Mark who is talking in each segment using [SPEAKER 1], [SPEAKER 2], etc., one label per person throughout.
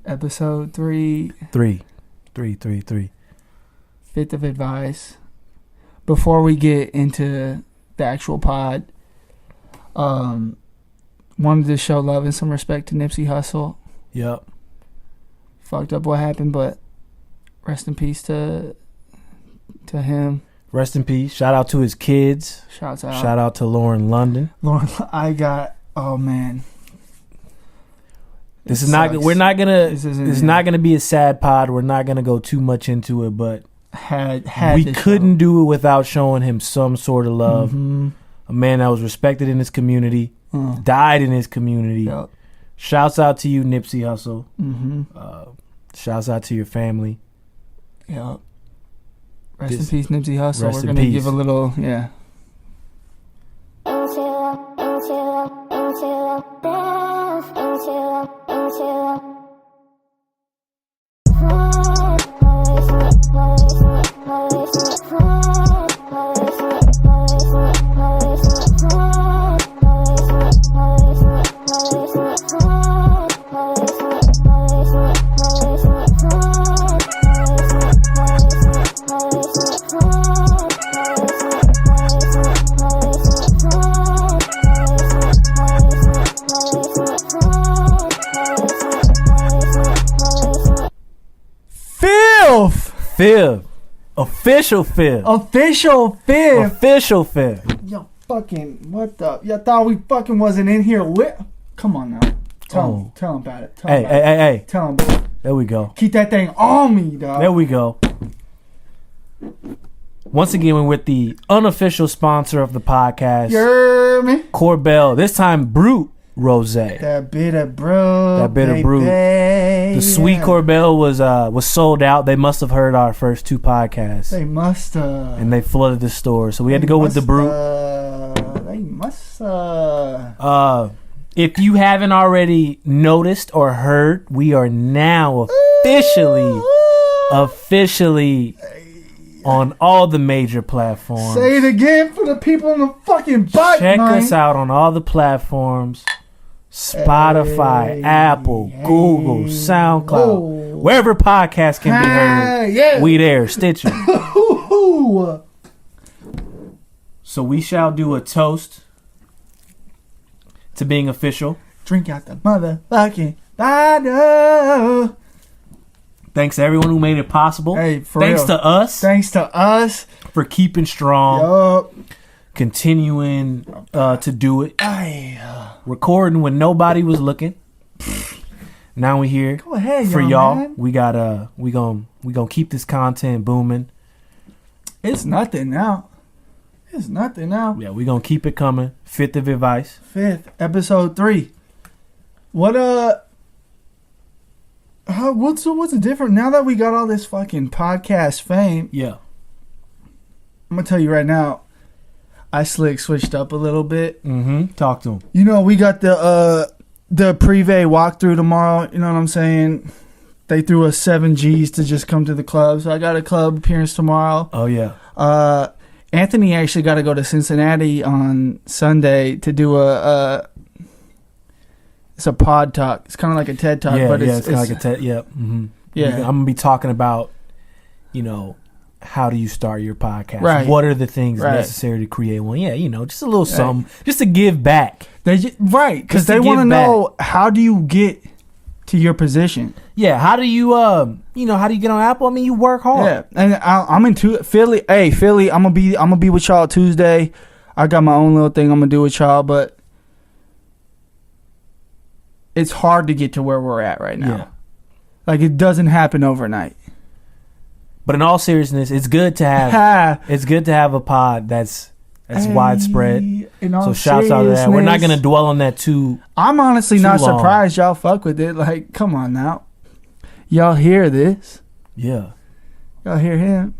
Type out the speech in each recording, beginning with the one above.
[SPEAKER 1] Episode 3.
[SPEAKER 2] Three.
[SPEAKER 1] Fifth of advice. Before we get into the actual pod, wanted to show love and some respect to Nipsey Hustle.
[SPEAKER 2] Yep.
[SPEAKER 1] Fucked up what happened, but rest in peace to him.
[SPEAKER 2] Rest in peace. Shout out to his kids.
[SPEAKER 1] Shouts out.
[SPEAKER 2] Shout out to Lauren London.
[SPEAKER 1] Oh man.
[SPEAKER 2] This is not gonna be a sad pod. We're not gonna go too much into it, but we couldn't do it without showing him some sort of love. Mm-hmm. A man that was respected in his community, died in his community. Yep. Shouts out to you, Nipsey Hustle. Mm-hmm. Shouts out to your family.
[SPEAKER 1] Yep. Rest in peace, Nipsey Hustle. We're gonna give a little, yeah. Official fifth. Yo, fucking, what the? You thought we fucking wasn't in here with? Come on now. Tell him about it.
[SPEAKER 2] Hey.
[SPEAKER 1] Tell him about it.
[SPEAKER 2] There we go.
[SPEAKER 1] Keep that thing on me, dog.
[SPEAKER 2] There we go. Once again, we're with the unofficial sponsor of the podcast.
[SPEAKER 1] You hear me?
[SPEAKER 2] Corbel. This time, Brut Rosé.
[SPEAKER 1] That bitter brew.
[SPEAKER 2] The sweet Corbel was sold out. They must have heard our first 2 podcasts.
[SPEAKER 1] They must have.
[SPEAKER 2] And they flooded the store. So we had to go with the Brut.
[SPEAKER 1] They must
[SPEAKER 2] if you haven't already noticed or heard, we are now officially on all the major platforms.
[SPEAKER 1] Say it again for the people on the fucking bike.
[SPEAKER 2] Check us out on all the platforms. Spotify, Apple, Google, SoundCloud, wherever podcasts can be heard, we there. Stitcher. So we shall do a toast to being official.
[SPEAKER 1] Drink out the motherfucking bottle.
[SPEAKER 2] Thanks to everyone who made it possible.
[SPEAKER 1] Hey,
[SPEAKER 2] Thanks to us for keeping strong.
[SPEAKER 1] Yup.
[SPEAKER 2] Continuing to do it. Recording when nobody was looking. Now we here.
[SPEAKER 1] Go ahead,
[SPEAKER 2] for y'all.
[SPEAKER 1] Man.
[SPEAKER 2] We got we gonna keep this content booming.
[SPEAKER 1] It's nothing now.
[SPEAKER 2] Yeah, we gonna keep it coming. Fifth of advice.
[SPEAKER 1] Episode 3. What's the difference now that we got all this fucking podcast fame?
[SPEAKER 2] Yeah.
[SPEAKER 1] I'm gonna tell you right now. I switched up a little bit.
[SPEAKER 2] Mm-hmm. Talk to him.
[SPEAKER 1] You know, we got the Privé walkthrough tomorrow. You know what I'm saying? They threw us 7 G's to just come to the club. So I got a club appearance tomorrow.
[SPEAKER 2] Oh, yeah.
[SPEAKER 1] Anthony actually got to go to Cincinnati on Sunday to do it's a pod talk. It's kind of like a TED talk. But
[SPEAKER 2] it's kind of like a TED. Yep. Mm-hmm.
[SPEAKER 1] Yeah.
[SPEAKER 2] I'm going to be talking about, how do you start your podcast?
[SPEAKER 1] Right.
[SPEAKER 2] What are the things necessary to create one? Yeah, just a little something. Just to give back.
[SPEAKER 1] Because they want to know, how do you get to your position?
[SPEAKER 2] Yeah, how do you, how do you get on Apple? I mean, you work hard.
[SPEAKER 1] Yeah, and I'm into Philly. Hey, Philly, I'm gonna be with y'all Tuesday. I got my own little thing I'm gonna do with y'all, but it's hard to get to where we're at right now.
[SPEAKER 2] Yeah.
[SPEAKER 1] Like, it doesn't happen overnight.
[SPEAKER 2] But in all seriousness, it's good to have a pod that's widespread. So shouts out to that. We're not gonna dwell on that too.
[SPEAKER 1] I'm honestly not
[SPEAKER 2] long.
[SPEAKER 1] surprised y'all fuck with it. Like, come on now, y'all hear this?
[SPEAKER 2] Yeah,
[SPEAKER 1] y'all hear him?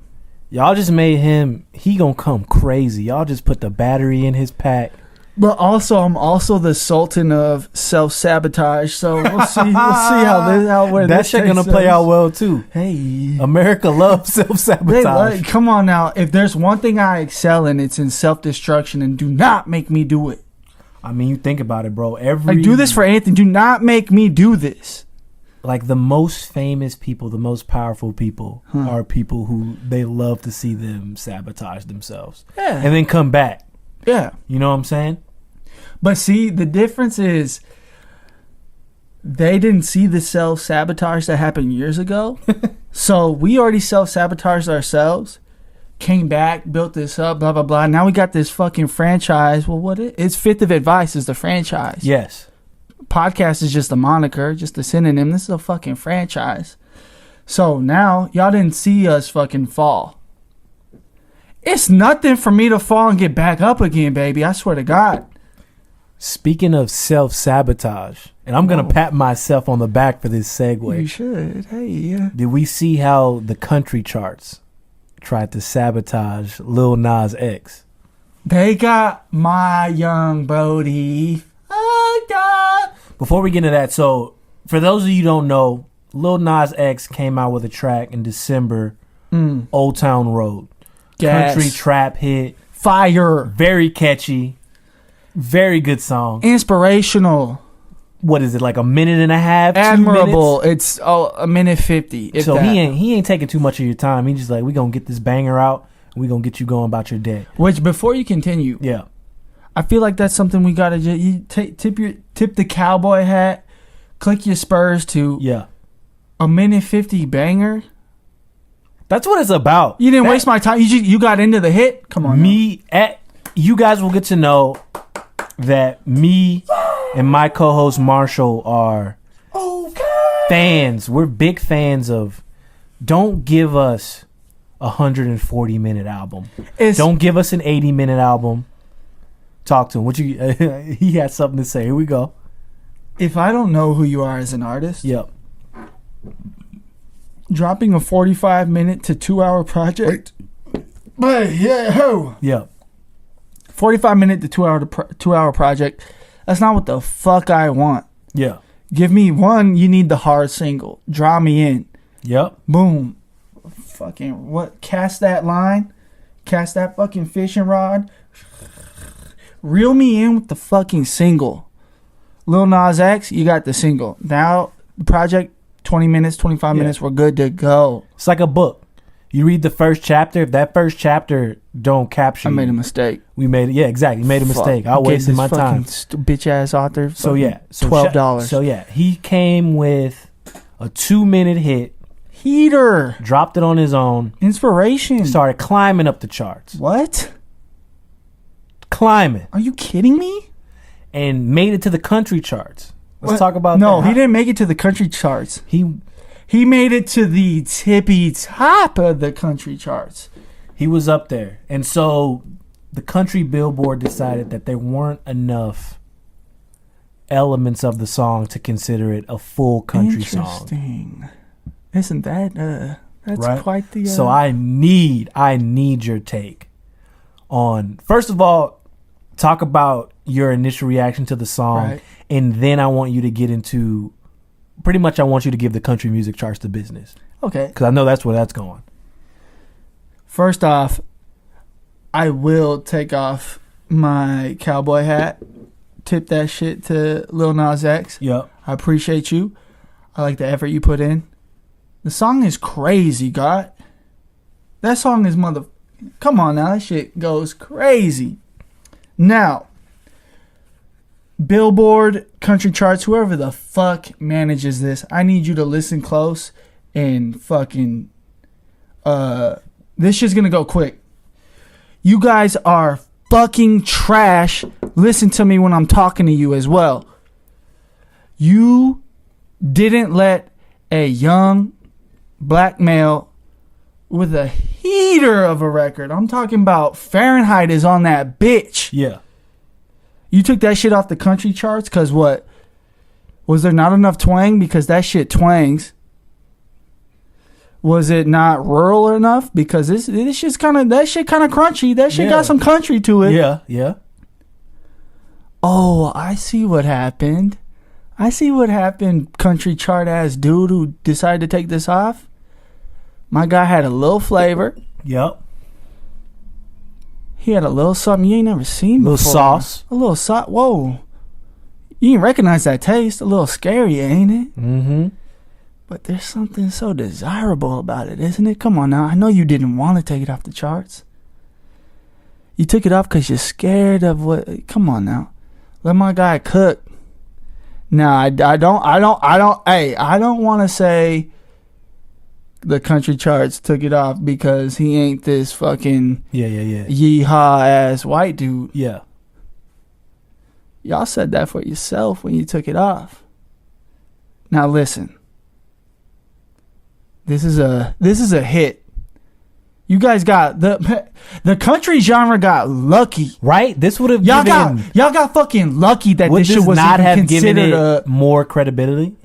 [SPEAKER 2] Y'all just made him. He gonna come crazy. Y'all just put the battery in his pack.
[SPEAKER 1] But also, I'm also the sultan of self-sabotage, so we'll see how
[SPEAKER 2] that shit gonna play out well too.
[SPEAKER 1] Hey,
[SPEAKER 2] America loves self-sabotage.
[SPEAKER 1] Come on now, if there's one thing I excel in, it's in self-destruction, and do not make me do it.
[SPEAKER 2] I mean, you think about it, bro.
[SPEAKER 1] Do this for Anthony. Do not make me do this.
[SPEAKER 2] like the most famous people, the most powerful people are people who they love to see them sabotage themselves.
[SPEAKER 1] Yeah.
[SPEAKER 2] And then come back.
[SPEAKER 1] Yeah.
[SPEAKER 2] You know what I'm saying?
[SPEAKER 1] But see, the difference is they didn't see the self-sabotage that happened years ago. So we already self-sabotaged ourselves, came back, built this up, blah, blah, blah. Now we got this fucking franchise. Well, it's Fifth of Advice is the franchise.
[SPEAKER 2] Yes.
[SPEAKER 1] Podcast is just a moniker, just a synonym. This is a fucking franchise. So now y'all didn't see us fucking fall. It's nothing for me to fall and get back up again, baby. I swear to God.
[SPEAKER 2] Speaking of self-sabotage, and I'm going to pat myself on the back for this segue.
[SPEAKER 1] You should. Hey, yeah.
[SPEAKER 2] Did we see how the country charts tried to sabotage Lil Nas X?
[SPEAKER 1] They got my young Brody. Oh, God.
[SPEAKER 2] Before we get into that, so for those of you who don't know, Lil Nas X came out with a track in December, Old Town Road.
[SPEAKER 1] Gas.
[SPEAKER 2] Country trap hit.
[SPEAKER 1] Fire.
[SPEAKER 2] Very catchy. Very good song.
[SPEAKER 1] Inspirational.
[SPEAKER 2] What is it, like a minute and a half?
[SPEAKER 1] Admirable. It's a minute 50.
[SPEAKER 2] So he ain't taking too much of your time. He's just like, we gonna get this banger out and we gonna get you going about your day.
[SPEAKER 1] Which, before you continue,
[SPEAKER 2] yeah,
[SPEAKER 1] I feel like that's something we gotta tip the cowboy hat, click your spurs to a minute 50 banger.
[SPEAKER 2] That's what it's about.
[SPEAKER 1] You didn't waste my time. You got into the hit. Come on,
[SPEAKER 2] you guys will get to know that me and my co-host Marshall are fans. We're big fans of. Don't give us a 140-minute album. Don't give us an 80-minute album. Talk to him. He had something to say. Here we go.
[SPEAKER 1] If I don't know who you are as an artist,
[SPEAKER 2] yep.
[SPEAKER 1] Dropping a 45-minute to 2-hour project. But yeah,
[SPEAKER 2] yep.
[SPEAKER 1] 45-minute to 2-hour project. That's not what the fuck I want.
[SPEAKER 2] Yeah.
[SPEAKER 1] Give me one. You need the hard single. Draw me in.
[SPEAKER 2] Yep.
[SPEAKER 1] Boom. Fucking what? Cast that line. Cast that fucking fishing rod. Reel me in with the fucking single. Lil Nas X, you got the single. Now the project, 20 minutes, 25 minutes, we're good to go.
[SPEAKER 2] It's like a book. You read the first chapter. If that first chapter don't capture you,
[SPEAKER 1] I made a mistake.
[SPEAKER 2] We made it. Yeah, exactly. You made a mistake. I wasted my time.
[SPEAKER 1] Bitch ass author.
[SPEAKER 2] So yeah,
[SPEAKER 1] $12.
[SPEAKER 2] So yeah, he came with a 2-minute hit.
[SPEAKER 1] Heater.
[SPEAKER 2] Dropped it on his own.
[SPEAKER 1] Inspiration.
[SPEAKER 2] Started climbing up the charts.
[SPEAKER 1] What?
[SPEAKER 2] Climbing.
[SPEAKER 1] Are you kidding me?
[SPEAKER 2] And made it to the country charts. Let's talk about that.
[SPEAKER 1] No, he didn't make it to the country charts. He made it to the tippy top of the country charts.
[SPEAKER 2] He was up there. And so the country Billboard decided that there weren't enough elements of the song to consider it a full country song.
[SPEAKER 1] Interesting. Isn't that that's right? Quite the
[SPEAKER 2] So I need your take on, first of all, talk about your initial reaction to the song, right. And then I want you to get into pretty much I want you to give the country music charts the business.
[SPEAKER 1] Okay.
[SPEAKER 2] Because I know that's where that's going.
[SPEAKER 1] First off, I will take off my cowboy hat, tip that shit to Lil Nas X.
[SPEAKER 2] Yep.
[SPEAKER 1] I appreciate you. I like the effort you put in. The song is crazy, God. That song is Come on now, that shit goes crazy. Now, Billboard, country charts, whoever the fuck manages this, I need you to listen close and fucking this shit's gonna go quick. You guys are fucking trash. Listen to me when I'm talking to you as well. You didn't let a young black male with a heater of a record, I'm talking about Fahrenheit is on that bitch.
[SPEAKER 2] Yeah.
[SPEAKER 1] You took that shit off the country charts because what? Was there not enough twang? Because that shit twangs. Was it not rural enough? Because this shit's that shit kind of crunchy. That shit got some country to it.
[SPEAKER 2] Yeah, yeah.
[SPEAKER 1] Oh, I see what happened. Country chart ass dude who decided to take this off. My guy had a little flavor.
[SPEAKER 2] Yep.
[SPEAKER 1] He had a little something you ain't never seen before. A little sauce. Whoa. You didn't recognize that taste. A little scary, ain't it?
[SPEAKER 2] Mm-hmm.
[SPEAKER 1] But there's something so desirable about it, isn't it? Come on now. I know you didn't want to take it off the charts. You took it off because you're scared of what. Come on now. Let my guy cook. Now, I don't want to say the country charts took it off because he ain't this fucking yeehaw ass white dude.
[SPEAKER 2] Yeah.
[SPEAKER 1] Y'all said that for yourself when you took it off. Now listen. This is a hit. You guys got the country genre got lucky,
[SPEAKER 2] right? This would have
[SPEAKER 1] y'all got fucking lucky that this shit was
[SPEAKER 2] not
[SPEAKER 1] even
[SPEAKER 2] have
[SPEAKER 1] considered
[SPEAKER 2] given it more credibility.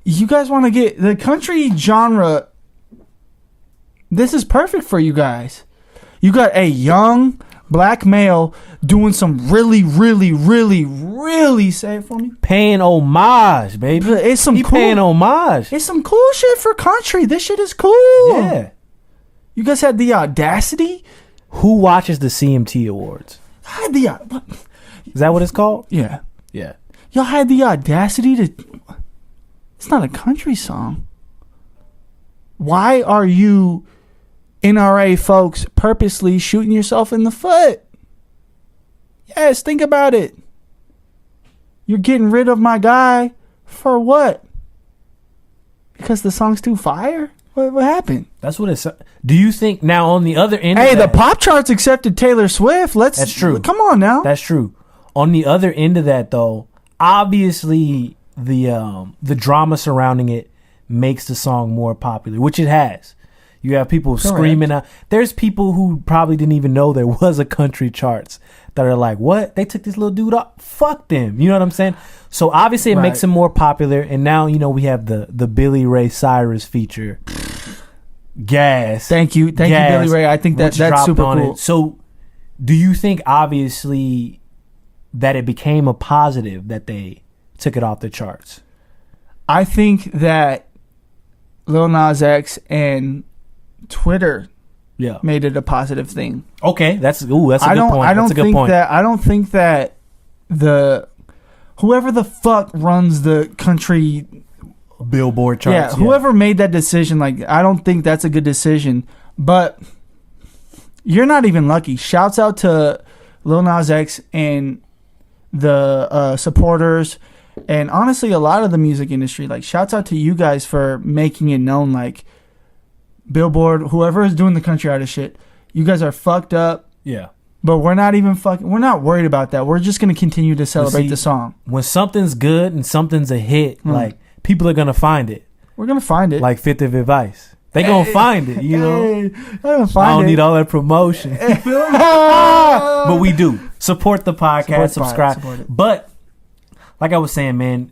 [SPEAKER 1] You guys want to get the country genre. This is perfect for you guys. You got a young black male doing some really, really, really, really, say it for me,
[SPEAKER 2] paying homage, baby.
[SPEAKER 1] It's some cool,
[SPEAKER 2] paying homage.
[SPEAKER 1] It's some cool shit for country. This shit is cool.
[SPEAKER 2] Yeah.
[SPEAKER 1] You guys had the audacity.
[SPEAKER 2] Who watches the CMT Awards?
[SPEAKER 1] I had
[SPEAKER 2] Is that what it's called?
[SPEAKER 1] Yeah.
[SPEAKER 2] Yeah.
[SPEAKER 1] Y'all had the audacity to. It's not a country song. Why are you, NRA folks, purposely shooting yourself in the foot? Yes, think about it. You're getting rid of my guy for what? Because the song's too fire? What happened?
[SPEAKER 2] That's what it's. Do you think now on the other end?
[SPEAKER 1] Hey, the pop charts accepted Taylor Swift. That's true. Come on now.
[SPEAKER 2] That's true. On the other end of that, though, obviously the drama surrounding it makes the song more popular, which it has. You have people screaming out. There's people who probably didn't even know there was a country charts that are like, what? They took this little dude off? Fuck them. You know what I'm saying? So obviously it makes him more popular. And now, we have the Billy Ray Cyrus feature. Gas.
[SPEAKER 1] Thank you, Billy Ray. I think that's super cool.
[SPEAKER 2] It. So do you think obviously that it became a positive that they took it off the charts?
[SPEAKER 1] I think that Lil Nas X and Twitter made it a positive thing.
[SPEAKER 2] Okay, that's a good point. That's a good point.
[SPEAKER 1] I don't think that whoever the fuck runs the country
[SPEAKER 2] Billboard charts.
[SPEAKER 1] Yeah, whoever made that decision, I don't think that's a good decision. But you're not even lucky. Shouts out to Lil Nas X and the supporters, and honestly, a lot of the music industry. Shouts out to you guys for making it known. Billboard, whoever is doing the country artist shit, you guys are fucked up.
[SPEAKER 2] Yeah.
[SPEAKER 1] But we're not even we're not worried about that. We're just gonna continue to celebrate the song.
[SPEAKER 2] When something's good and something's a hit, people are going to find it.
[SPEAKER 1] We're going to find it.
[SPEAKER 2] Like Fifth of Advice. They going to find it, I don't need all that promotion. But we do. Support the podcast. Subscribe. But, like I was saying, man,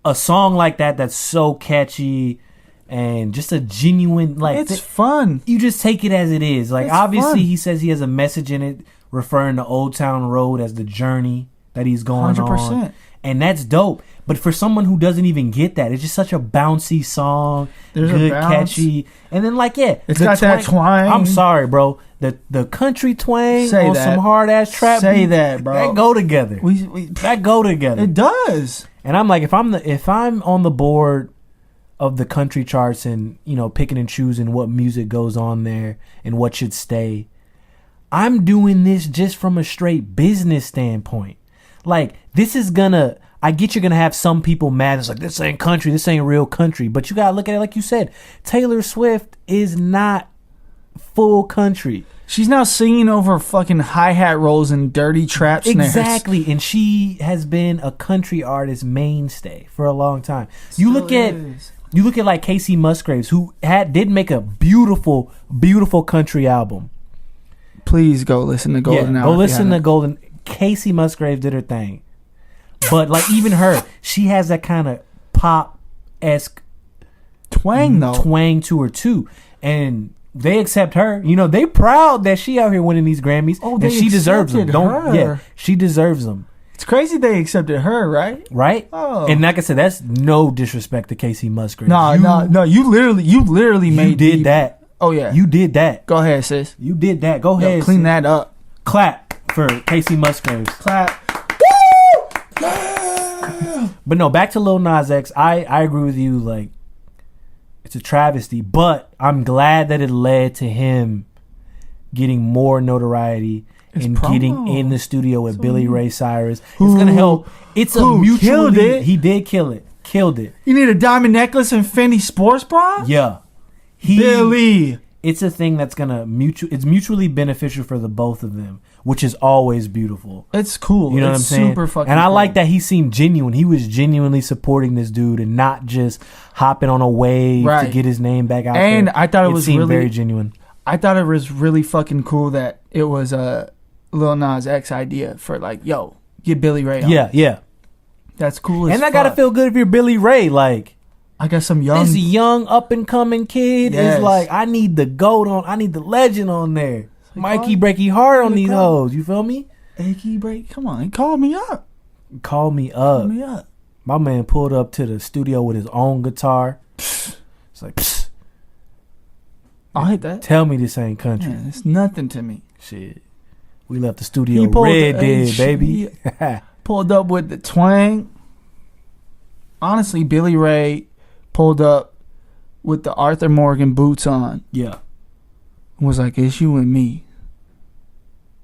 [SPEAKER 2] a song like that's so catchy and just a genuine,
[SPEAKER 1] it's fun.
[SPEAKER 2] You just take it as it is. Obviously, fun. He says he has a message in it referring to Old Town Road as the journey that he's going 100%. On. And that's dope. But for someone who doesn't even get that, it's just such a bouncy song. There's good, catchy. And then
[SPEAKER 1] it's got that twang.
[SPEAKER 2] I'm sorry, bro. The country twang on some hard ass trap.
[SPEAKER 1] Say that, bro.
[SPEAKER 2] That go together. That go together.
[SPEAKER 1] It does.
[SPEAKER 2] And I'm like, if I'm on the board of the country charts and picking and choosing what music goes on there and what should stay, I'm doing this just from a straight business standpoint. This is gonna. I get you're going to have some people mad. It's this ain't country. This ain't real country. But you got to look at it like you said. Taylor Swift is not full country.
[SPEAKER 1] She's now singing over fucking hi-hat rolls and dirty trap snares.
[SPEAKER 2] Exactly. And she has been a country artist mainstay for a long time. You look at Casey Musgraves, who did make a beautiful, beautiful country album.
[SPEAKER 1] Please go listen to Golden Hour.
[SPEAKER 2] Go listen to Golden. Casey Musgraves did her thing. But even her, she has that kind of pop-esque
[SPEAKER 1] twang
[SPEAKER 2] to her too, and they accept her. They proud that she out here winning these Grammys, and she deserves them. She deserves them.
[SPEAKER 1] It's crazy they accepted her, right?
[SPEAKER 2] Right. Oh. And like I said, that's no disrespect to Casey Musgraves.
[SPEAKER 1] No. You literally
[SPEAKER 2] did that.
[SPEAKER 1] Oh yeah,
[SPEAKER 2] you did that.
[SPEAKER 1] Go ahead, sis.
[SPEAKER 2] You did that. Go ahead.
[SPEAKER 1] Clean that up.
[SPEAKER 2] Clap for Casey Musgraves.
[SPEAKER 1] Clap.
[SPEAKER 2] But no, back to Lil Nas X. I agree with you. It's a travesty, but I'm glad that it led to him getting more notoriety and getting in the studio with Billy Ray Cyrus. It's gonna help. It's a mutually. He did kill it. Killed it.
[SPEAKER 1] You need a diamond necklace and Fendi sports bra?
[SPEAKER 2] Yeah.
[SPEAKER 1] Billy.
[SPEAKER 2] It's a thing that's gonna it's mutually beneficial for the both of them, which is always beautiful.
[SPEAKER 1] It's cool.
[SPEAKER 2] You know what I'm saying?
[SPEAKER 1] Super fucking
[SPEAKER 2] and I
[SPEAKER 1] cool.
[SPEAKER 2] like that he seemed genuine. He was genuinely supporting this dude and not just hopping on a wave to get his name back out there.
[SPEAKER 1] And I thought it
[SPEAKER 2] seemed very genuine.
[SPEAKER 1] I thought it was really fucking cool that it was a Lil Nas X idea for like, yo, get Billy Ray on.
[SPEAKER 2] Yeah.
[SPEAKER 1] That's cool as
[SPEAKER 2] And
[SPEAKER 1] fuck.
[SPEAKER 2] that gotta feel good if you're Billy Ray. Like,
[SPEAKER 1] I got some young.
[SPEAKER 2] This young up and coming kid is like, I need the GOAT on. I need the legend on there. Like, Mikey Breaky Hard on these hoes. You feel me?
[SPEAKER 1] Achy Break. Come on, call me up.
[SPEAKER 2] Call me up. My man pulled up to the studio with his own guitar. It's like, psst.
[SPEAKER 1] I hate that.
[SPEAKER 2] Tell me this ain't country.
[SPEAKER 1] Man, it's nothing to me.
[SPEAKER 2] Shit. We left the studio red dead, baby.
[SPEAKER 1] He pulled up with the twang. Honestly, Billy Ray pulled up with the Arthur Morgan boots on.
[SPEAKER 2] Yeah.
[SPEAKER 1] And was like, it's you and me.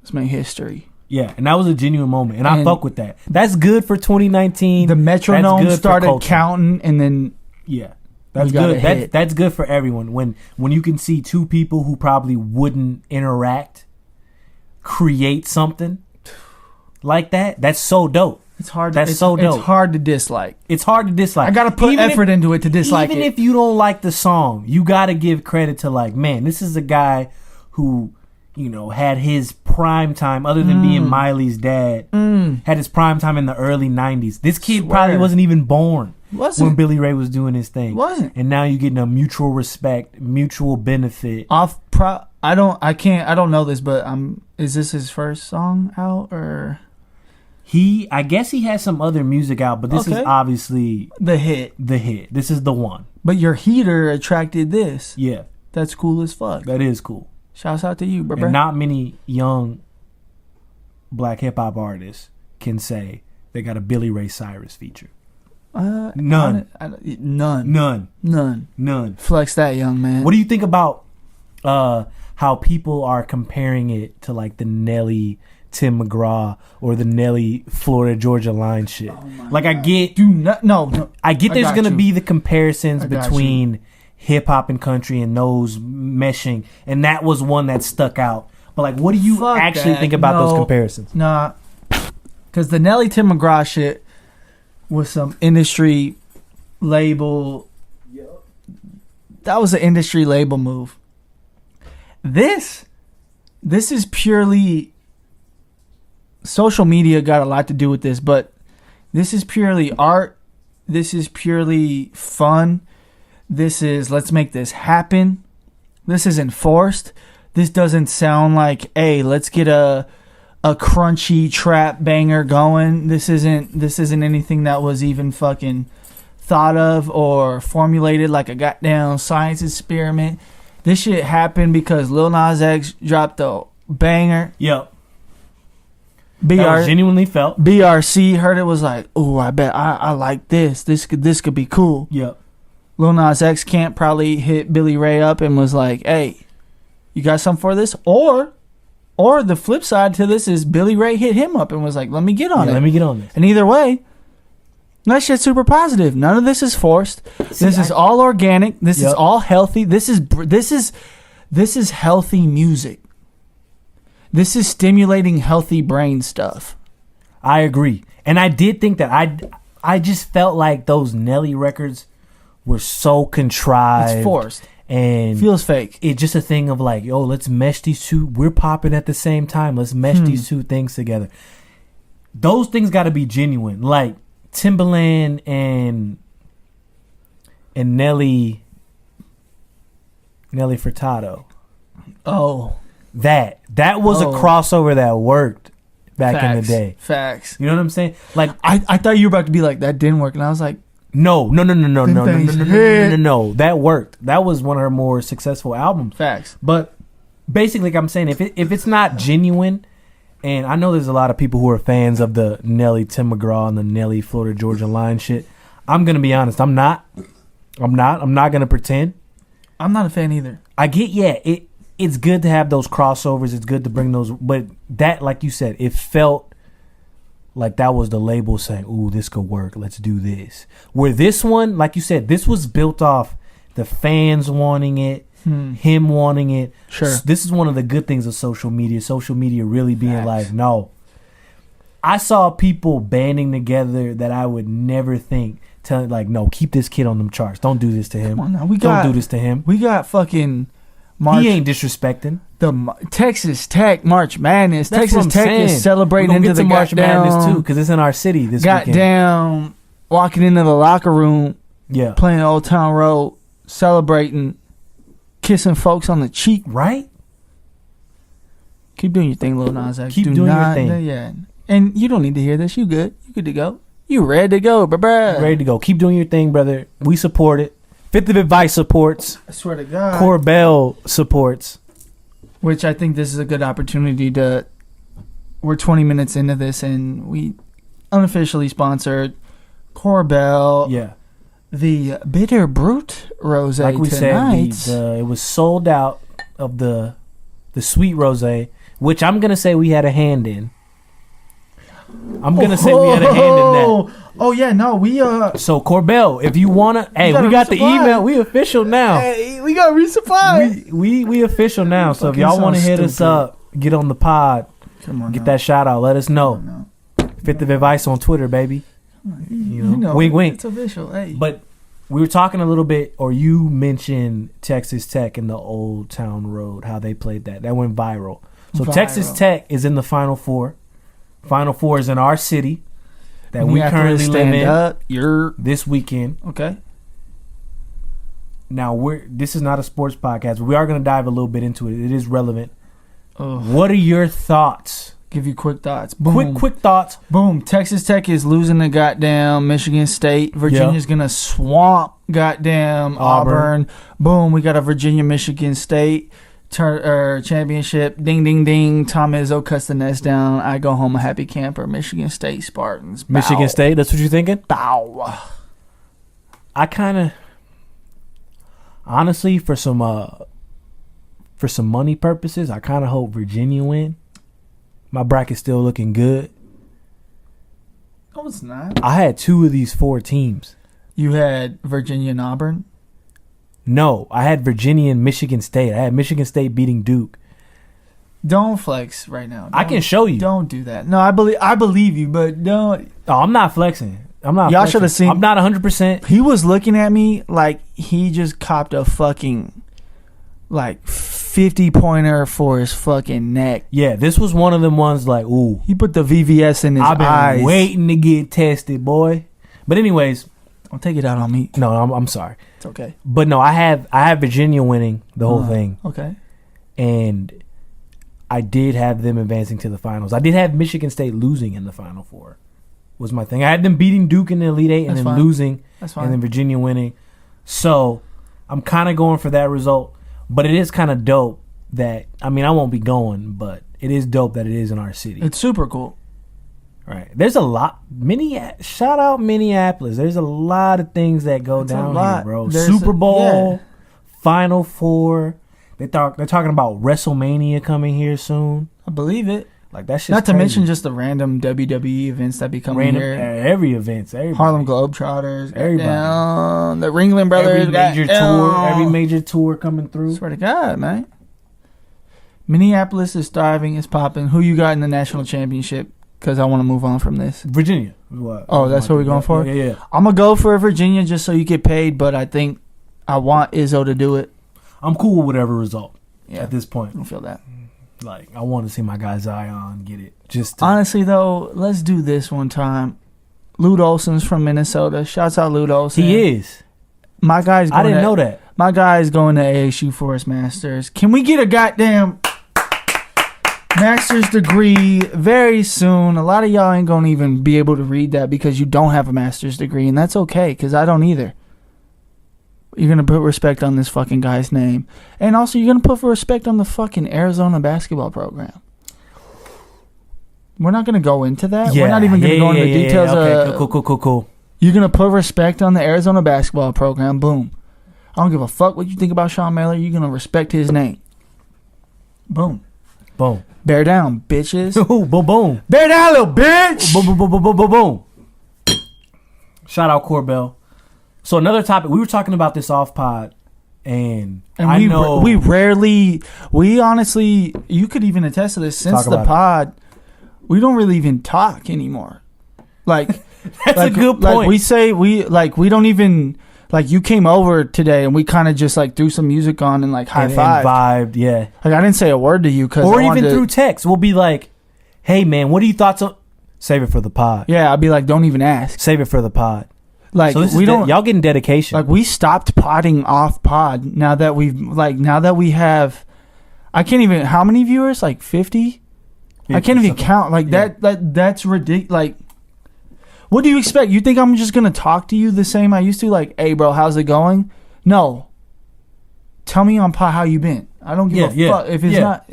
[SPEAKER 1] Let's make history.
[SPEAKER 2] Yeah, and that was a genuine moment. And I fuck with that. That's good for 2019.
[SPEAKER 1] The metronome started counting, and then...
[SPEAKER 2] Yeah. That's good. That's good for everyone. When you can see two people who probably wouldn't interact create something like that, that's so dope.
[SPEAKER 1] It's hard.
[SPEAKER 2] That's so dope.
[SPEAKER 1] It's hard to dislike.
[SPEAKER 2] It's hard to dislike.
[SPEAKER 1] I gotta put effort into it to dislike it.
[SPEAKER 2] Even if you don't like the song, you gotta give credit to like, man, this is a guy who, you know, had his prime time other than being Miley's dad. Had his prime time in the early 90s. This kid probably wasn't even born when Billy Ray was doing his thing.
[SPEAKER 1] Wasn't.
[SPEAKER 2] And now you're getting a mutual respect, mutual benefit.
[SPEAKER 1] I don't know this, but is this his first song out or?
[SPEAKER 2] I guess he has some other music out, but this is obviously
[SPEAKER 1] the hit.
[SPEAKER 2] This is the one.
[SPEAKER 1] But your heater attracted this.
[SPEAKER 2] Yeah.
[SPEAKER 1] That's cool as fuck.
[SPEAKER 2] That is cool.
[SPEAKER 1] Shouts out to you, bro.
[SPEAKER 2] And not many young black hip hop artists can say they got a Billy Ray Cyrus feature. None. None.
[SPEAKER 1] Flex that, young man.
[SPEAKER 2] What do you think about how people are comparing it to like the Nelly Tim McGraw or the Nelly Florida Georgia Line shit? Like, God. I get I get there's gonna be the comparisons between hip hop and country and those meshing, and that was one that stuck out. But like, what do you think about those comparisons?
[SPEAKER 1] Nah, because the Nelly Tim McGraw shit was some industry label. That was an industry label move. This is purely social media got a lot to do with this, but this is purely art. This is purely fun. This is let's make this happen. This isn't forced. This doesn't sound like, hey, let's get a crunchy trap banger going. This isn't anything that was even fucking thought of or formulated like a goddamn science experiment. This shit happened because Lil Nas X dropped a banger.
[SPEAKER 2] Yep. That was genuinely felt.
[SPEAKER 1] BRC heard it, was like, oh, I bet I like this. This could be cool.
[SPEAKER 2] Yep.
[SPEAKER 1] Lil Nas X can't probably hit Billy Ray up and was like, hey, you got something for this? Or the flip side to this is Billy Ray hit him up and was like, let me get on it.
[SPEAKER 2] Let me get on this.
[SPEAKER 1] And either way, that shit's super positive. None of this is forced. This is all organic. This is all healthy. This is healthy music. This is stimulating healthy brain stuff.
[SPEAKER 2] I agree. And I did think that I just felt like those Nelly records were so contrived.
[SPEAKER 1] It's forced.
[SPEAKER 2] And
[SPEAKER 1] feels fake.
[SPEAKER 2] It's just a thing of like, yo, let's mesh these two. We're popping at the same time. Let's mesh these two things together. Those things got to be genuine. Like Timbaland and Nelly Furtado.
[SPEAKER 1] Oh.
[SPEAKER 2] That was a crossover that worked back in the day.
[SPEAKER 1] Facts.
[SPEAKER 2] You know what I'm saying? Like
[SPEAKER 1] I thought you were about to be like, that didn't work, and I was like,
[SPEAKER 2] No. That worked. That was one of her more successful albums.
[SPEAKER 1] Facts.
[SPEAKER 2] But basically, like I'm saying, if it's not genuine, and I know there's a lot of people who are fans of the Nelly Tim McGraw and the Nelly Florida Georgia Line shit. I'm gonna be honest, I'm not. I'm not gonna pretend.
[SPEAKER 1] I'm not a fan either.
[SPEAKER 2] I get it's good to have those crossovers. It's good to bring those, but that, like you said, it felt like that was the label saying, "Ooh, this could work. Let's do this." Where this one, like you said, this was built off the fans wanting it, him wanting it.
[SPEAKER 1] Sure.
[SPEAKER 2] This is one of the good things of social media. Social media really being like, no. I saw people banding together that I would never think. Telling like, no, keep this kid on them charts. Don't do this to him.
[SPEAKER 1] Come on now.
[SPEAKER 2] Don't do this to him.
[SPEAKER 1] We got fucking March.
[SPEAKER 2] He ain't disrespecting
[SPEAKER 1] the Texas Tech March Madness.
[SPEAKER 2] That's
[SPEAKER 1] Texas Tech is celebrating into the
[SPEAKER 2] March Madness too, because it's in our city this weekend.
[SPEAKER 1] Goddamn, walking into the locker room, playing Old Town Road, celebrating, kissing folks on the cheek.
[SPEAKER 2] Right?
[SPEAKER 1] Keep doing your thing, Lil Nas X.
[SPEAKER 2] Keep doing your thing.
[SPEAKER 1] Yeah, and you don't need to hear this. You good? You good to go? You ready to go, bruh?
[SPEAKER 2] Ready to go. Keep doing your thing, brother. We support it. Fifth of Advice supports.
[SPEAKER 1] I swear to God.
[SPEAKER 2] Corbell supports.
[SPEAKER 1] Which I think this is a good opportunity to. We're 20 minutes into this, and we unofficially sponsored Corbell.
[SPEAKER 2] Yeah.
[SPEAKER 1] The Bitter Brute Rosé
[SPEAKER 2] like we
[SPEAKER 1] tonight.
[SPEAKER 2] Said, it was sold out of the sweet rosé, which I'm gonna say we had a hand in. I'm gonna say we had a hand in that.
[SPEAKER 1] Oh yeah, no, we
[SPEAKER 2] So Corbell, if you wanna, we got the email. We official now.
[SPEAKER 1] Hey, we got resupply.
[SPEAKER 2] We official now. So if y'all want to hit us up, get on the pod.
[SPEAKER 1] Come on,
[SPEAKER 2] get that shout out. Let us know. Fifth of Advice on Twitter, baby. You know, wink, wink.
[SPEAKER 1] It's official. Hey,
[SPEAKER 2] but we were talking a little bit, or you mentioned Texas Tech and the Old Town Road, how they played that. That went viral. So Texas Tech is in the Final Four. Final Four is in our city that we currently live in this weekend.
[SPEAKER 1] Okay.
[SPEAKER 2] Now this is not a sports podcast, but we are going to dive a little bit into it. It is relevant. What are your thoughts?
[SPEAKER 1] Give you quick thoughts. Boom.
[SPEAKER 2] Quick thoughts.
[SPEAKER 1] Boom. Texas Tech is losing to goddamn Michigan State. Virginia's going to swamp goddamn Auburn. Boom. We got a Virginia-Michigan State championship. Ding, ding, ding. Tom Izzo cuts the nest down. I go home a happy camper. Michigan State Spartans. Bow.
[SPEAKER 2] Michigan State, that's what you're thinking?
[SPEAKER 1] Bow.
[SPEAKER 2] I kind of, honestly, for some money purposes, I kind of hope Virginia win. My bracket's still looking good.
[SPEAKER 1] No, it's not.
[SPEAKER 2] I had 2 of these 4 teams.
[SPEAKER 1] You had Virginia and Auburn?
[SPEAKER 2] No, I had Virginia and Michigan State. I had Michigan State beating Duke.
[SPEAKER 1] Don't flex right now.
[SPEAKER 2] I can show you.
[SPEAKER 1] Don't do that. No, I believe you, but don't.
[SPEAKER 2] Oh, I'm not flexing.
[SPEAKER 1] Y'all should have seen.
[SPEAKER 2] I'm not 100%.
[SPEAKER 1] He was looking at me like he just copped a fucking 50-pointer for his fucking neck.
[SPEAKER 2] Yeah, this was one of them ones like, ooh.
[SPEAKER 1] He put the VVS in his eyes.
[SPEAKER 2] I've been waiting to get tested, boy. But anyways.
[SPEAKER 1] Don't take it out on me.
[SPEAKER 2] No, I'm sorry.
[SPEAKER 1] It's okay.
[SPEAKER 2] But no, I have Virginia winning the whole thing.
[SPEAKER 1] Okay.
[SPEAKER 2] And I did have them advancing to the finals. I did have Michigan State losing in the Final Four. Was my thing. I had them beating Duke in the Elite Eight and then losing.
[SPEAKER 1] That's fine.
[SPEAKER 2] And then Virginia winning. So I'm kind of going for that result. But it is kind of dope that, I mean, I won't be going, but it is dope that it is in our city.
[SPEAKER 1] It's super cool.
[SPEAKER 2] Right. There's a lot. Shout out Minneapolis. There's a lot of things that go down here, bro. Super Bowl, Final Four. They're talking about WrestleMania coming here soon.
[SPEAKER 1] I believe it.
[SPEAKER 2] Like that shit's
[SPEAKER 1] Not to
[SPEAKER 2] crazy.
[SPEAKER 1] mention just the random WWE events that be coming here.
[SPEAKER 2] Every event.
[SPEAKER 1] Harlem Globetrotters.
[SPEAKER 2] Everybody.
[SPEAKER 1] The Ringling Brothers.
[SPEAKER 2] Every major tour coming through.
[SPEAKER 1] Swear to God, man. Minneapolis is thriving. It's popping. Who you got in the national championship? Because I want to move on from this.
[SPEAKER 2] Virginia. What?
[SPEAKER 1] Oh, that's what we're going for?
[SPEAKER 2] Yeah.
[SPEAKER 1] I'm going to go for Virginia just so you get paid, but I think I want Izzo to do it.
[SPEAKER 2] I'm cool with whatever result at this point.
[SPEAKER 1] I don't feel that.
[SPEAKER 2] Like, I want to see my guy Zion get it.
[SPEAKER 1] Honestly, though, let's do this one time. Lute Olson's from Minnesota. Shouts out Lute Olson.
[SPEAKER 2] He is.
[SPEAKER 1] My guy's going
[SPEAKER 2] I didn't know that.
[SPEAKER 1] My guy's going to ASU Forest Masters. Can we get a goddamn master's degree very soon? A lot of y'all ain't going to even be able to read that because you don't have a master's degree, and that's okay because I don't either. You're going to put respect on this fucking guy's name. And also, you're going to put respect on the fucking Arizona basketball program. We're not going to go into that.
[SPEAKER 2] Yeah,
[SPEAKER 1] We're not even going to go into the details.
[SPEAKER 2] Okay, cool.
[SPEAKER 1] You're going to put respect on the Arizona basketball program. Boom. I don't give a fuck what you think about Sean Miller. You're going to respect his name. Boom.
[SPEAKER 2] Boom.
[SPEAKER 1] Bear down, bitches.
[SPEAKER 2] Ooh, boom, boom.
[SPEAKER 1] Bear down, little bitch.
[SPEAKER 2] Boom, boom, boom, boom, boom, boom, boom. Shout out Corbell. So another topic, we were talking about this off pod, and I know
[SPEAKER 1] we honestly, you could even attest to this, since the pod, we don't really even talk anymore. Like,
[SPEAKER 2] that's a good point.
[SPEAKER 1] Like we don't even, like, you came over today and we kind of just like threw some music on and like high five.
[SPEAKER 2] Vibed, yeah.
[SPEAKER 1] Like, I didn't say a word to you
[SPEAKER 2] or even through text. We'll be like, hey man, what are your thoughts on? Save it for the pod.
[SPEAKER 1] Yeah, I'll be like, don't even ask.
[SPEAKER 2] Save it for the pod.
[SPEAKER 1] Like, so we don't.
[SPEAKER 2] Y'all getting dedication.
[SPEAKER 1] Like, we stopped podding off pod now that we have. I can't even. How many viewers? Like 50. I can't even count. Like that's ridiculous. Like, what do you expect? You think I'm just gonna talk to you the same I used to? Like, hey bro, how's it going? No. Tell me on pod how you been. I don't give a fuck if it's not.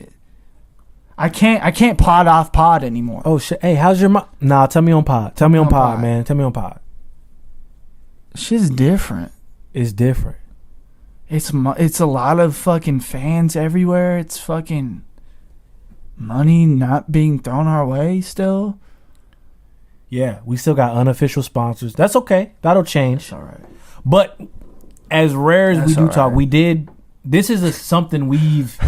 [SPEAKER 1] I can't pod off pod anymore.
[SPEAKER 2] Oh shit! Hey, how's your mom? Nah, tell me on pod. Tell me on pod, man. Tell me on pod.
[SPEAKER 1] Shit's different.
[SPEAKER 2] It's different.
[SPEAKER 1] It's a lot of fucking fans everywhere. It's fucking money not being thrown our way still.
[SPEAKER 2] Yeah, we still got unofficial sponsors. That's okay. That'll change.
[SPEAKER 1] That's all right.
[SPEAKER 2] But as rare as we do talk, we did. This is something we've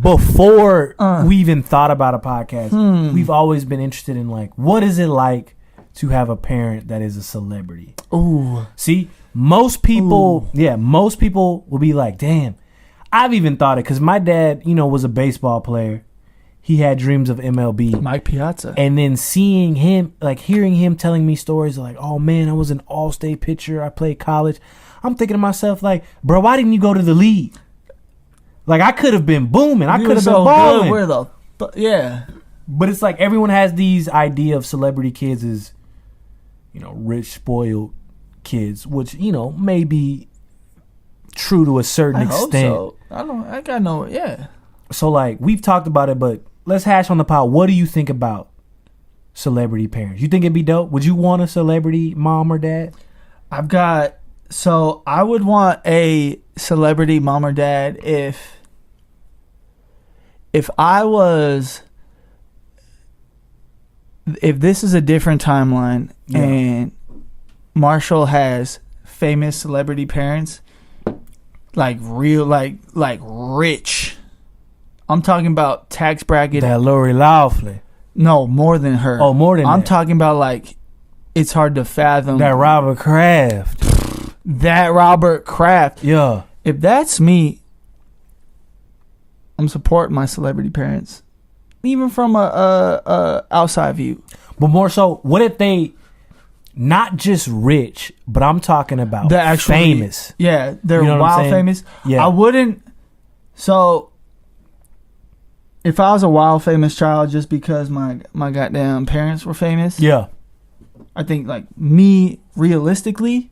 [SPEAKER 2] before we even thought about a podcast. We've always been interested in, like, what is it like to have a parent that is a celebrity?
[SPEAKER 1] Ooh.
[SPEAKER 2] See, most people will be like, damn. I've even thought it, because my dad, was a baseball player. He had dreams of MLB.
[SPEAKER 1] Mike Piazza.
[SPEAKER 2] And then seeing him, like hearing him telling me stories like, oh man, I was an all-state pitcher. I played college. I'm thinking to myself, like, bro, why didn't you go to the league? Like, I could have been booming. I could have been balling.
[SPEAKER 1] Where the yeah.
[SPEAKER 2] But it's like everyone has these idea of celebrity kids as, rich, spoiled kids, which, may be true to a certain extent.
[SPEAKER 1] Hope so. I got no, yeah.
[SPEAKER 2] So, like, we've talked about it, but let's hash on the pod. What do you think about celebrity parents? You think it'd be dope? Would you want a celebrity mom or dad?
[SPEAKER 1] I would want a celebrity mom or dad if this is a different timeline and Marshall has famous celebrity parents, like real, like rich. I'm talking about tax bracket.
[SPEAKER 2] That Lori Loughlin.
[SPEAKER 1] No, more than her.
[SPEAKER 2] Oh, more than
[SPEAKER 1] I'm
[SPEAKER 2] that.
[SPEAKER 1] talking about, like, it's hard to fathom.
[SPEAKER 2] That Robert Kraft.
[SPEAKER 1] That Robert Kraft.
[SPEAKER 2] Yeah.
[SPEAKER 1] If that's me, I'm supporting my celebrity parents, even from a outside view.
[SPEAKER 2] But more so, what if they not just rich, but I'm talking about famous?
[SPEAKER 1] Yeah, they're wild famous.
[SPEAKER 2] Yeah.
[SPEAKER 1] I wouldn't. So, if I was a wild famous child just because my goddamn parents were famous,
[SPEAKER 2] yeah,
[SPEAKER 1] I think, like, me, realistically,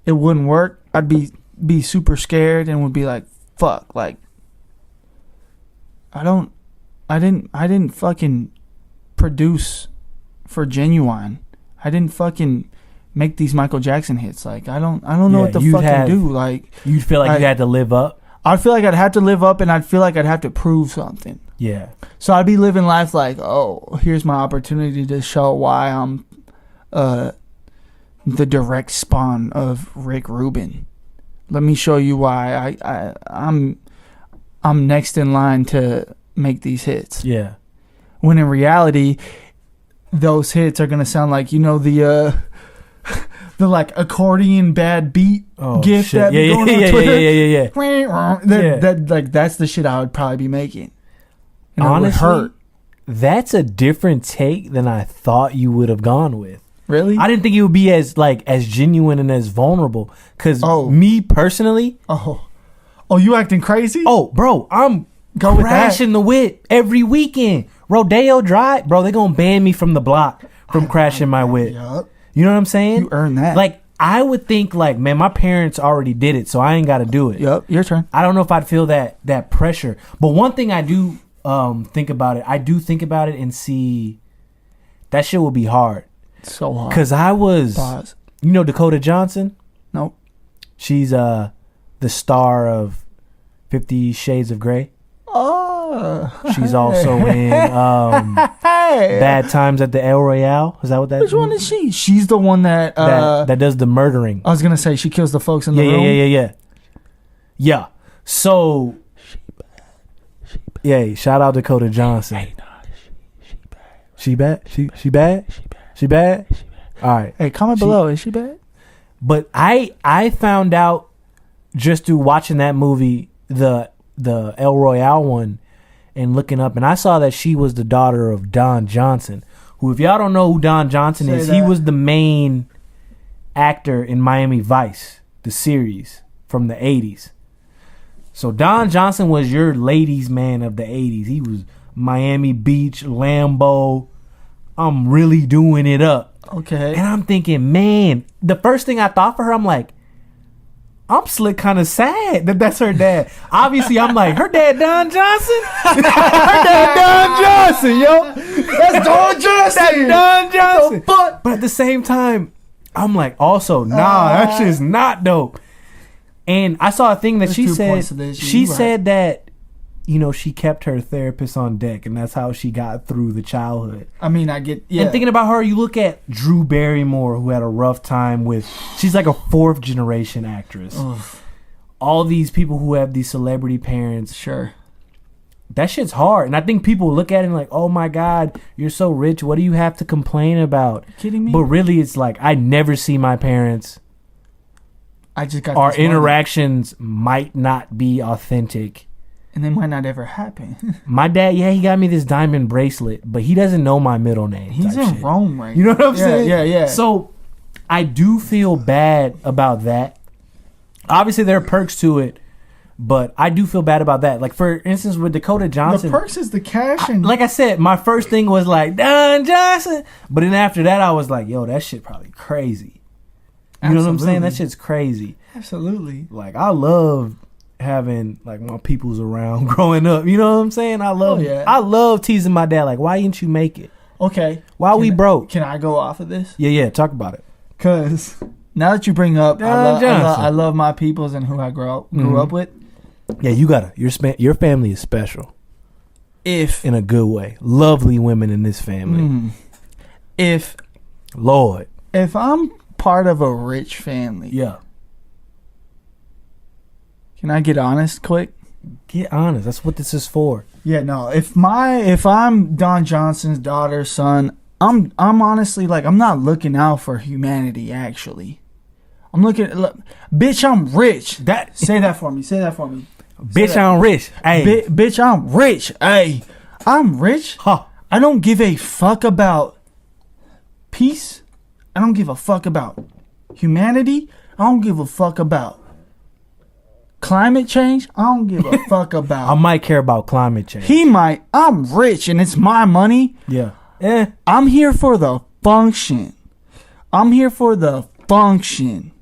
[SPEAKER 1] it wouldn't work. I'd be super scared and would be like, fuck, like, I didn't fucking produce for Genuine. I didn't fucking make these Michael Jackson hits. Like, I don't know what to fucking do. Like,
[SPEAKER 2] you'd feel like you had to live up.
[SPEAKER 1] I'd feel like I'd have to live up, and I'd feel like I'd have to prove something.
[SPEAKER 2] Yeah.
[SPEAKER 1] So I'd be living life like, oh, here's my opportunity to show why I'm the direct spawn of Rick Rubin. Let me show you why I'm next in line to make these hits.
[SPEAKER 2] Yeah.
[SPEAKER 1] When in reality, those hits are gonna sound like, the like accordion bad beat gift
[SPEAKER 2] shit.
[SPEAKER 1] that be going on Twitter.
[SPEAKER 2] Yeah.
[SPEAKER 1] That's the shit I would probably be making. And
[SPEAKER 2] honestly,
[SPEAKER 1] it would hurt.
[SPEAKER 2] That's a different take than I thought you would have gone with.
[SPEAKER 1] Really?
[SPEAKER 2] I didn't think it would be as genuine and as vulnerable. Because me personally...
[SPEAKER 1] Oh, you acting crazy?
[SPEAKER 2] Oh, bro, I'm crashing the whip every weekend. Rodeo Drive. Bro, they going to ban me from the block from crashing my whip.
[SPEAKER 1] Yep.
[SPEAKER 2] You know what I'm saying?
[SPEAKER 1] You earned that.
[SPEAKER 2] Like, I would think, like, man, my parents already did it, so I ain't got to do it.
[SPEAKER 1] Yep, your turn.
[SPEAKER 2] I don't know if I'd feel that pressure. But one thing I do think about it and see that shit will be hard.
[SPEAKER 1] So hard.
[SPEAKER 2] Because I was...
[SPEAKER 1] Pause.
[SPEAKER 2] You know Dakota Johnson?
[SPEAKER 1] Nope.
[SPEAKER 2] She's the star of 50 Shades of Grey.
[SPEAKER 1] Oh.
[SPEAKER 2] She's also in Bad Times at the El Royale. Is that what that is?
[SPEAKER 1] Which one is she? She's the one that
[SPEAKER 2] that does the murdering.
[SPEAKER 1] I was going to say she kills the folks in the room.
[SPEAKER 2] Yeah. So... Yeah, shout out Dakota Johnson.
[SPEAKER 1] Hey, nah,
[SPEAKER 2] she bad? She bad? She bad? All right.
[SPEAKER 1] Hey, comment below. Is she bad?
[SPEAKER 2] But I found out just through watching that movie, the El Royale one, and looking up, and I saw that she was the daughter of Don Johnson, who, if y'all don't know who Don Johnson is, he was the main actor in Miami Vice, the series from the 80s. So Don Johnson was your ladies' man of the 80s. He was Miami Beach, Lambo. I'm really doing it up.
[SPEAKER 1] Okay.
[SPEAKER 2] And I'm thinking, man, the first thing I thought for her, I'm like, I'm slick kind of sad that that's her dad. Obviously, I'm like, her dad Don Johnson? Her dad Don Johnson, yo. That's Don Johnson. That's Don Johnson. But at the same time, I'm like, also, that shit's not dope. And I saw a thing that she said. She said that, you know, she kept her therapist on deck, and that's how she got through the childhood.
[SPEAKER 1] I mean, I get, yeah.
[SPEAKER 2] And thinking about her, you look at Drew Barrymore, who had a rough time with, she's like a 4th generation actress.
[SPEAKER 1] Oof.
[SPEAKER 2] All these people who have these celebrity parents.
[SPEAKER 1] Sure.
[SPEAKER 2] That shit's hard. And I think people look at it and like, oh my God, you're so rich. What do you have to complain about?
[SPEAKER 1] You kidding me?
[SPEAKER 2] But really, it's like, I never see my parents.
[SPEAKER 1] I just got
[SPEAKER 2] our interactions might not be authentic.
[SPEAKER 1] And they might not ever happen.
[SPEAKER 2] My dad, he got me this diamond bracelet, but he doesn't know my middle name.
[SPEAKER 1] He's in Rome right now.
[SPEAKER 2] You know what I'm saying?
[SPEAKER 1] Yeah.
[SPEAKER 2] So I do feel bad about that. Obviously, there are perks to it, but I do feel bad about that. Like, for instance, with Dakota Johnson.
[SPEAKER 1] The perks is the cash. And
[SPEAKER 2] like I said, my first thing was like, Don Johnson. But then after that, I was like, yo, that shit probably crazy. You know what I'm saying? That shit's crazy.
[SPEAKER 1] Absolutely.
[SPEAKER 2] Like, I love having like my peoples around growing up. You know what I'm saying? I love teasing my dad. Like, why didn't you make it?
[SPEAKER 1] Okay.
[SPEAKER 2] Why we broke?
[SPEAKER 1] Can I go off of this?
[SPEAKER 2] Yeah. Talk about it.
[SPEAKER 1] Because now that you bring up, I love my peoples and who I grew up with.
[SPEAKER 2] Yeah, you gotta. Your family is special. In a good way, lovely women in this family. If
[SPEAKER 1] I'm part of a rich family.
[SPEAKER 2] Yeah.
[SPEAKER 1] Can I get honest quick?
[SPEAKER 2] Get honest. That's what this is for.
[SPEAKER 1] Yeah, no. If I'm Don Johnson's daughter, son, I'm honestly like, I'm not looking out for humanity actually. I'm looking bitch, I'm rich. Say that for me.
[SPEAKER 2] Bitch, I'm rich. Hey.
[SPEAKER 1] Bitch, I'm rich. Hey. I'm rich.
[SPEAKER 2] Huh.
[SPEAKER 1] I don't give a fuck about peace. I don't give a fuck about humanity. I don't give a fuck about climate change. I don't give a fuck about.
[SPEAKER 2] I might care about climate change.
[SPEAKER 1] He might. I'm rich and it's my money.
[SPEAKER 2] Yeah.
[SPEAKER 1] I'm here for the function. I'm here for the function.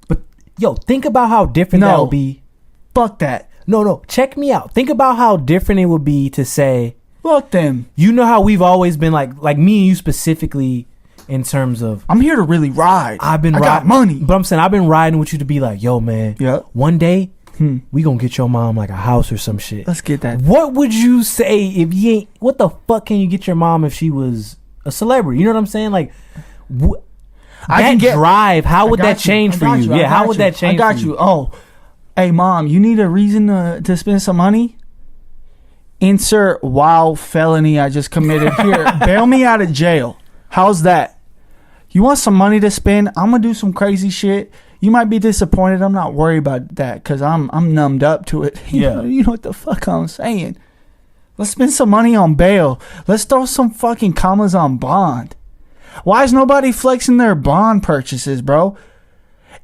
[SPEAKER 2] But yo, think about how different that would be.
[SPEAKER 1] Fuck that.
[SPEAKER 2] No. Check me out. Think about how different it would be to say,
[SPEAKER 1] fuck them.
[SPEAKER 2] You know how we've always been like me and you specifically in terms of,
[SPEAKER 1] I'm here to really ride. I got money.
[SPEAKER 2] But I'm saying I've been riding with you to be like, yo, man, one day we gonna get your mom like a house or some shit.
[SPEAKER 1] Let's get that.
[SPEAKER 2] What would you say if you ain't, what the fuck can you get your mom if she was a celebrity? You know what I'm saying? Like, drive, how would that change for you? Yeah, how would that change for you? I got you.
[SPEAKER 1] Oh, hey, mom, you need a reason to spend some money? Insert wild felony I just committed here. Bail me out of jail. How's that? You want some money to spend? I'm going to do some crazy shit. You might be disappointed. I'm not worried about that because I'm numbed up to it. You know what the fuck I'm saying? Let's spend some money on bail. Let's throw some fucking commas on bond. Why is nobody flexing their bond purchases, bro?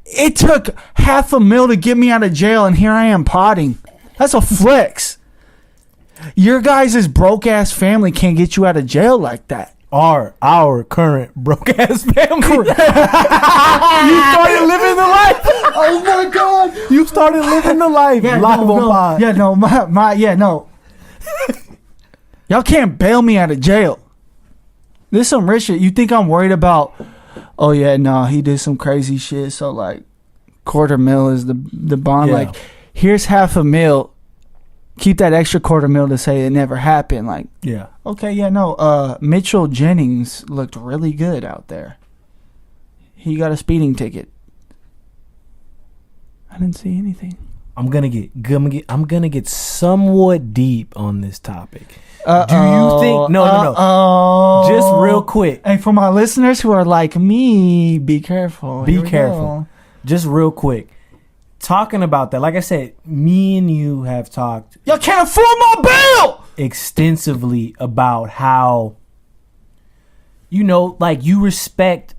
[SPEAKER 1] It took $500,000 to get me out of jail, and here I am potting. That's a flex. Your guys' broke ass family can't get you out of jail like that.
[SPEAKER 2] our current broke ass family. You started living the life.
[SPEAKER 1] Oh my God!
[SPEAKER 2] You started living the life.
[SPEAKER 1] Yeah,
[SPEAKER 2] live on pod.
[SPEAKER 1] Yeah, no, no. Y'all can't bail me out of jail. This is some rich shit. You think I'm worried about? Oh yeah, no, he did some crazy shit. So like, $250,000 is the bond.
[SPEAKER 2] Yeah.
[SPEAKER 1] Like, here's $500,000. Keep that extra $250,000 to say it never happened. Like,
[SPEAKER 2] Yeah.
[SPEAKER 1] okay, yeah, no. Mitchell Jennings looked really good out there. He got a speeding ticket. I didn't see anything.
[SPEAKER 2] I'm gonna get somewhat deep on this topic. Do you think? No. Just real quick.
[SPEAKER 1] Hey, for my listeners who are like me, be careful.
[SPEAKER 2] Be careful. Just real quick. Talking about that, like I said, me and you have talked.
[SPEAKER 1] Y'all can't afford my bill
[SPEAKER 2] extensively about how, like you respect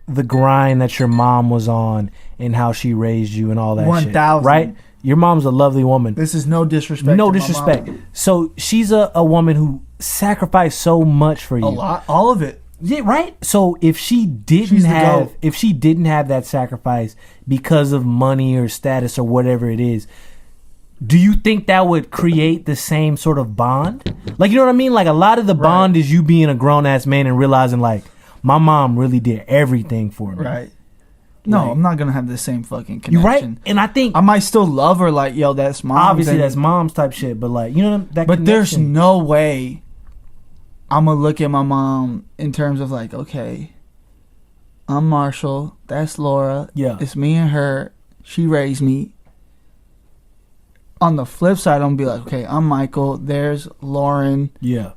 [SPEAKER 2] the grind that your mom was on and how she raised you and all that
[SPEAKER 1] 1,000.
[SPEAKER 2] shit, right? Your mom's a lovely woman.
[SPEAKER 1] This is no disrespect.
[SPEAKER 2] No disrespect. So she's a woman who sacrificed so much for you.
[SPEAKER 1] A lot, all of it.
[SPEAKER 2] Yeah, right. So if she didn't have that sacrifice because of money or status or whatever it is, do you think that would create the same sort of bond? Like, you know what I mean? Like, a lot of the bond is you being a grown ass man and realizing, like, my mom really did everything for me.
[SPEAKER 1] Right. No,
[SPEAKER 2] Like,
[SPEAKER 1] I'm not gonna have the same fucking connection.
[SPEAKER 2] You're right, and I think
[SPEAKER 1] I might still love her. Like, yo, that's mom.
[SPEAKER 2] Obviously, that's mom's type shit. But like, that.
[SPEAKER 1] But there's no way I'm gonna look at my mom in terms of like, okay, I'm Marshall. That's Laura.
[SPEAKER 2] Yeah,
[SPEAKER 1] it's me and her. She raised me. On the flip side, I'm gonna be like, okay, I'm Michael. There's Lauren.
[SPEAKER 2] Yeah,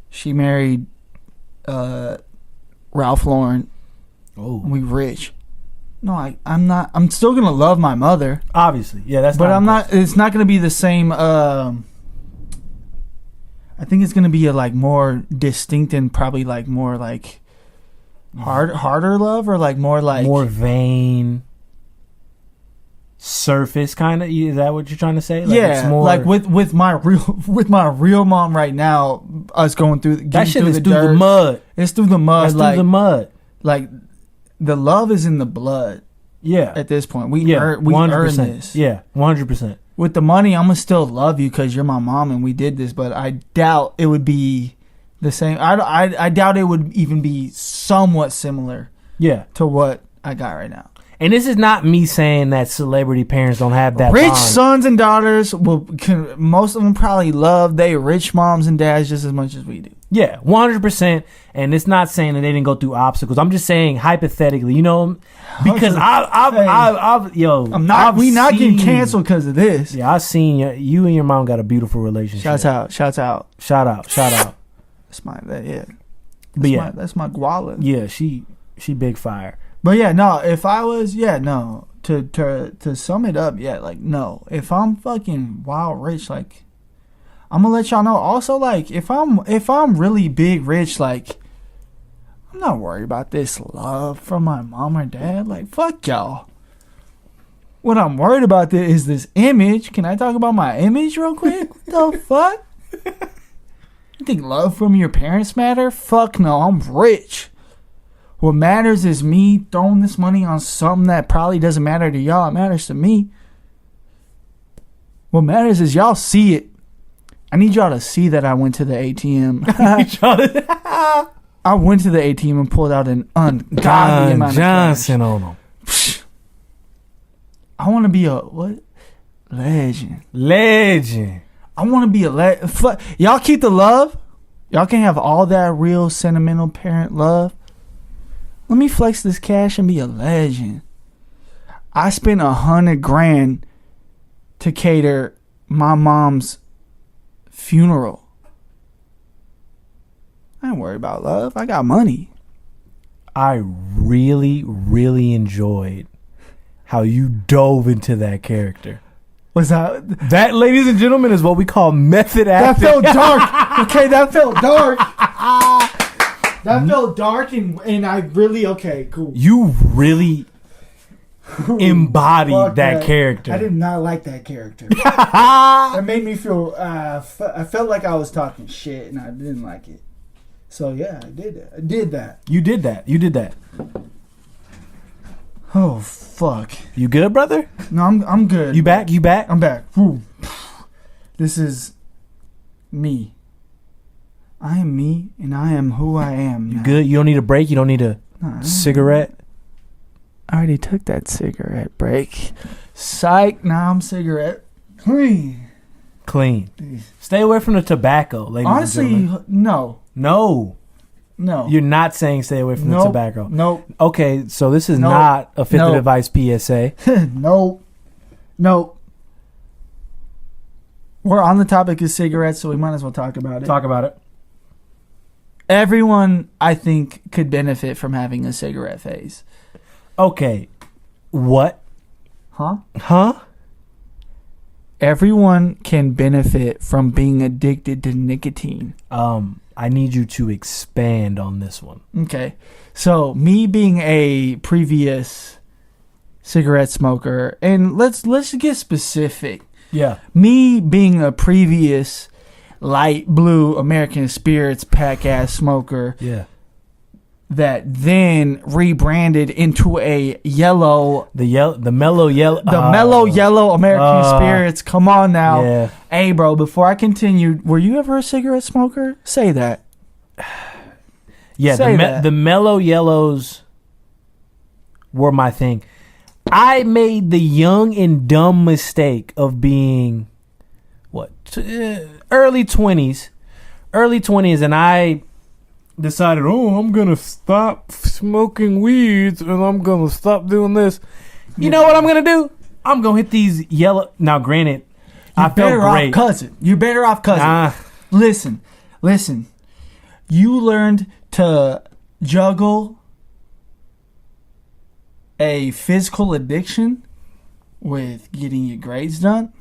[SPEAKER 1] she married Ralph Lauren.
[SPEAKER 2] Oh,
[SPEAKER 1] we rich. No, I'm not. I'm still gonna love my mother.
[SPEAKER 2] Obviously, yeah, that's.
[SPEAKER 1] But I'm not. It's not gonna be the same. I think it's gonna be a like more distinct and probably like more like harder love, or like more
[SPEAKER 2] vain, surface kind of. Is that what you're trying to say? Like,
[SPEAKER 1] yeah,
[SPEAKER 2] it's more,
[SPEAKER 1] like with my real mom right now. Us going through
[SPEAKER 2] that shit
[SPEAKER 1] through
[SPEAKER 2] is
[SPEAKER 1] the
[SPEAKER 2] through
[SPEAKER 1] dirt.
[SPEAKER 2] the mud.
[SPEAKER 1] It's through the mud.
[SPEAKER 2] It's through the mud.
[SPEAKER 1] Like, the love is in the blood.
[SPEAKER 2] Yeah.
[SPEAKER 1] At this point, we earn this.
[SPEAKER 2] Yeah, 100%.
[SPEAKER 1] With the money, I'm gonna still love you because you're my mom and we did this. But I doubt it would be the same. I doubt it would even be somewhat similar.
[SPEAKER 2] Yeah.
[SPEAKER 1] To what I got right now.
[SPEAKER 2] And this is not me saying that celebrity parents don't have that
[SPEAKER 1] rich
[SPEAKER 2] bond.
[SPEAKER 1] Sons and daughters most of them probably love they rich moms and dads just as much as we do.
[SPEAKER 2] Yeah, 100%. And it's not saying that they didn't go through obstacles. I'm just saying hypothetically, because
[SPEAKER 1] we not getting canceled because of this.
[SPEAKER 2] Yeah, I've seen you and your mom got a beautiful relationship.
[SPEAKER 1] Shouts out.
[SPEAKER 2] Shout out.
[SPEAKER 1] That's my that's my guala.
[SPEAKER 2] Yeah, she big fire.
[SPEAKER 1] But yeah, no, if I was, to sum it up, like, no, if I'm fucking wild rich, like, I'm gonna let y'all know. Also, like, if I'm really big rich, like, I'm not worried about this love from my mom or dad. Like, fuck y'all. What I'm worried about is this image. Can I talk about my image real quick? What the fuck? You think love from your parents matter? Fuck no, I'm rich. What matters is me throwing this money on something that probably doesn't matter to y'all. It matters to me. What matters is y'all see it. I need y'all to see that I went to the ATM. I went to the ATM and pulled out an ungodly amount of
[SPEAKER 2] Johnson
[SPEAKER 1] cash.
[SPEAKER 2] On them.
[SPEAKER 1] I want to be a what? Legend. I want to be a legend. Y'all keep the love. Y'all can have all that real sentimental parent love. Let me flex this cash and be a legend. I spent $100,000 to cater my mom's funeral. I ain't worried about love. I got money.
[SPEAKER 2] I really, really enjoyed how you dove into that character.
[SPEAKER 1] Was that?
[SPEAKER 2] That, ladies and gentlemen, is what we call method acting.
[SPEAKER 1] That felt dark. Okay, that felt dark. That felt dark, and I really, okay, cool.
[SPEAKER 2] You really embodied that character.
[SPEAKER 1] I did not like that character. That made me feel, I felt like I was talking shit, and I didn't like it. So yeah, I did that. I did that.
[SPEAKER 2] You did that. You did that.
[SPEAKER 1] Oh fuck.
[SPEAKER 2] You good, brother?
[SPEAKER 1] No, I'm good.
[SPEAKER 2] You back? You back?
[SPEAKER 1] I'm back. Woo. This is me. I am me, and I am who I am.
[SPEAKER 2] You good? You don't need a break? You don't need a cigarette?
[SPEAKER 1] I already took that cigarette break. Psych. Now I'm cigarette clean.
[SPEAKER 2] Clean. Stay away from the tobacco, ladies
[SPEAKER 1] Honestly,
[SPEAKER 2] and gentlemen.
[SPEAKER 1] no.
[SPEAKER 2] No. You're not saying stay away from the tobacco.
[SPEAKER 1] Nope.
[SPEAKER 2] Okay, so this is not a Fifth of Advice PSA.
[SPEAKER 1] Nope. We're on the topic of cigarettes, so we might as well talk about it.
[SPEAKER 2] Talk about it.
[SPEAKER 1] Everyone, I think, could benefit from having a cigarette phase.
[SPEAKER 2] Okay. What?
[SPEAKER 1] Huh? Everyone can benefit from being addicted to nicotine.
[SPEAKER 2] I need you to expand on this one.
[SPEAKER 1] Okay. So, me being a previous cigarette smoker, and let's get specific.
[SPEAKER 2] Yeah.
[SPEAKER 1] Me being a previous light blue American Spirits pack-ass smoker.
[SPEAKER 2] Yeah.
[SPEAKER 1] That then rebranded into a yellow,
[SPEAKER 2] the mellow yellow,
[SPEAKER 1] mellow yellow American Spirits. Come on now,
[SPEAKER 2] yeah.
[SPEAKER 1] Hey, bro. Before I continue, were you ever a cigarette smoker? Say that.
[SPEAKER 2] Yeah, the mellow yellows were my thing. I made the young and dumb mistake of being early 20s, and I decided, I'm going to stop smoking weeds and I'm going to stop doing this. You know what I'm going to do? I'm going to hit these yellow... Now, granted, I felt great.
[SPEAKER 1] You're better off, cousin. Listen. You learned to juggle a physical addiction with getting your grades done.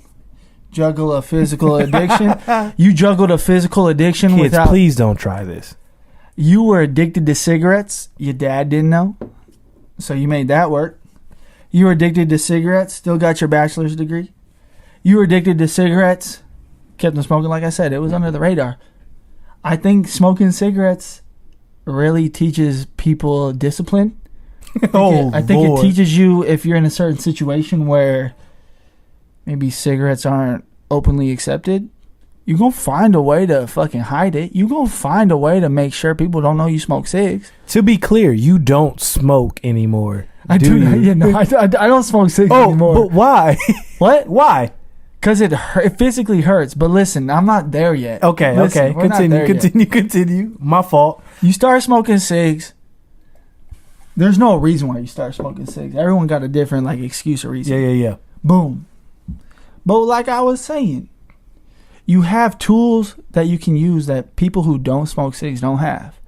[SPEAKER 1] Juggle a physical addiction. You juggled a physical addiction
[SPEAKER 2] Kids,
[SPEAKER 1] without...
[SPEAKER 2] please don't try this.
[SPEAKER 1] You were addicted to cigarettes. Your dad didn't know. So you made that work. You were addicted to cigarettes. Still got your bachelor's degree. You were addicted to cigarettes. Kept them smoking. Like I said, it was under the radar. I think smoking cigarettes really teaches people discipline. I think it teaches you, if you're in a certain situation where maybe cigarettes aren't openly accepted, you're going to find a way to fucking hide it. You're going to find a way to make sure people don't know you smoke cigs.
[SPEAKER 2] To be clear, you don't smoke anymore.
[SPEAKER 1] I do. Yeah, no, I don't smoke cigs anymore.
[SPEAKER 2] But why?
[SPEAKER 1] What?
[SPEAKER 2] Why?
[SPEAKER 1] Because it physically hurts. But listen, I'm not there yet.
[SPEAKER 2] Okay. Continue. My fault.
[SPEAKER 1] You start smoking cigs. There's no reason why you start smoking cigs. Everyone got a different excuse or reason.
[SPEAKER 2] Yeah.
[SPEAKER 1] Boom. But like I was saying, you have tools that you can use that people who don't smoke cigs don't have.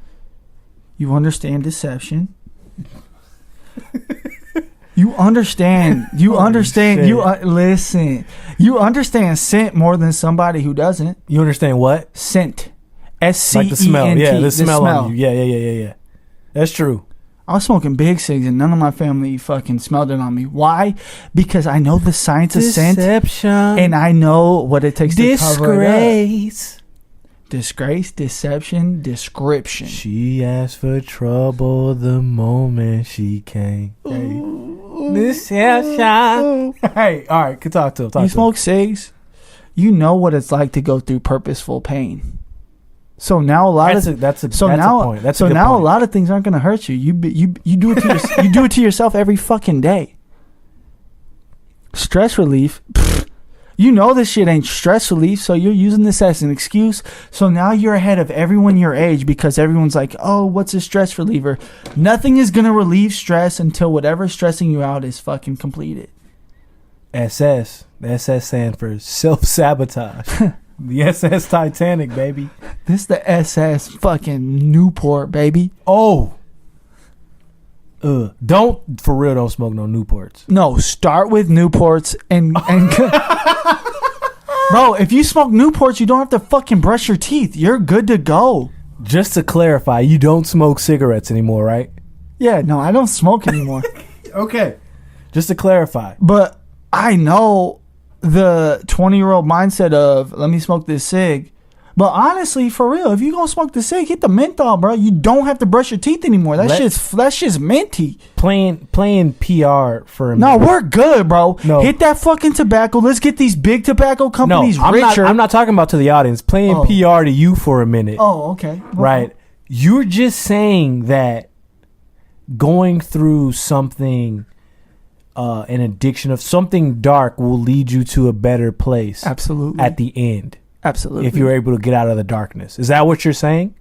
[SPEAKER 1] You understand deception. You understand. Listen. You understand scent more than somebody who doesn't.
[SPEAKER 2] You understand what?
[SPEAKER 1] Scent. S-C-E-N-T.
[SPEAKER 2] Like the smell. Yeah, the smell on you. Yeah. That's true.
[SPEAKER 1] I was smoking big cigs and none of my family fucking smelled it on me. Why? Because I know the science of scent. Deception. And I know what it takes to cover it up. Disgrace, deception, description.
[SPEAKER 2] She asked for trouble the moment she came. Deception. Hey, all right, can talk to him.
[SPEAKER 1] You smoke cigs, you know what it's like to go through purposeful pain. So now a lot
[SPEAKER 2] that's a point.
[SPEAKER 1] A lot of things aren't going to hurt you. You do it to you do it to yourself every fucking day. Stress relief. You know this shit ain't stress relief, so you're using this as an excuse. So now you're ahead of everyone your age because everyone's like, "Oh, what's a stress reliever?" Nothing is going to relieve stress until whatever's stressing you out is fucking completed.
[SPEAKER 2] SS. The SS stands for self-sabotage. The SS Titanic, baby.
[SPEAKER 1] This the SS fucking Newport, baby.
[SPEAKER 2] Oh. Don't smoke no Newports.
[SPEAKER 1] No, start with Newports and bro, if you smoke Newports, you don't have to fucking brush your teeth. You're good to go.
[SPEAKER 2] Just to clarify, you don't smoke cigarettes anymore, right?
[SPEAKER 1] Yeah, no, I don't smoke anymore.
[SPEAKER 2] Okay. Just to clarify.
[SPEAKER 1] But I know the 20-year-old mindset of let me smoke this cig But honestly, for real, if you gonna smoke the cig, hit the menthol, bro. You don't have to brush your teeth anymore. That shit's minty.
[SPEAKER 2] Playing PR for a minute.
[SPEAKER 1] No, we're good, bro.
[SPEAKER 2] No.
[SPEAKER 1] Hit that fucking tobacco. Let's get these big tobacco companies richer.
[SPEAKER 2] I'm not talking about to the audience. Playing PR to you for a minute.
[SPEAKER 1] Oh, okay.
[SPEAKER 2] Right. You're just saying that going through something, an addiction of something dark will lead you to a better place.
[SPEAKER 1] Absolutely.
[SPEAKER 2] At the end.
[SPEAKER 1] Absolutely.
[SPEAKER 2] If you're able to get out of the darkness. Is that what you're saying?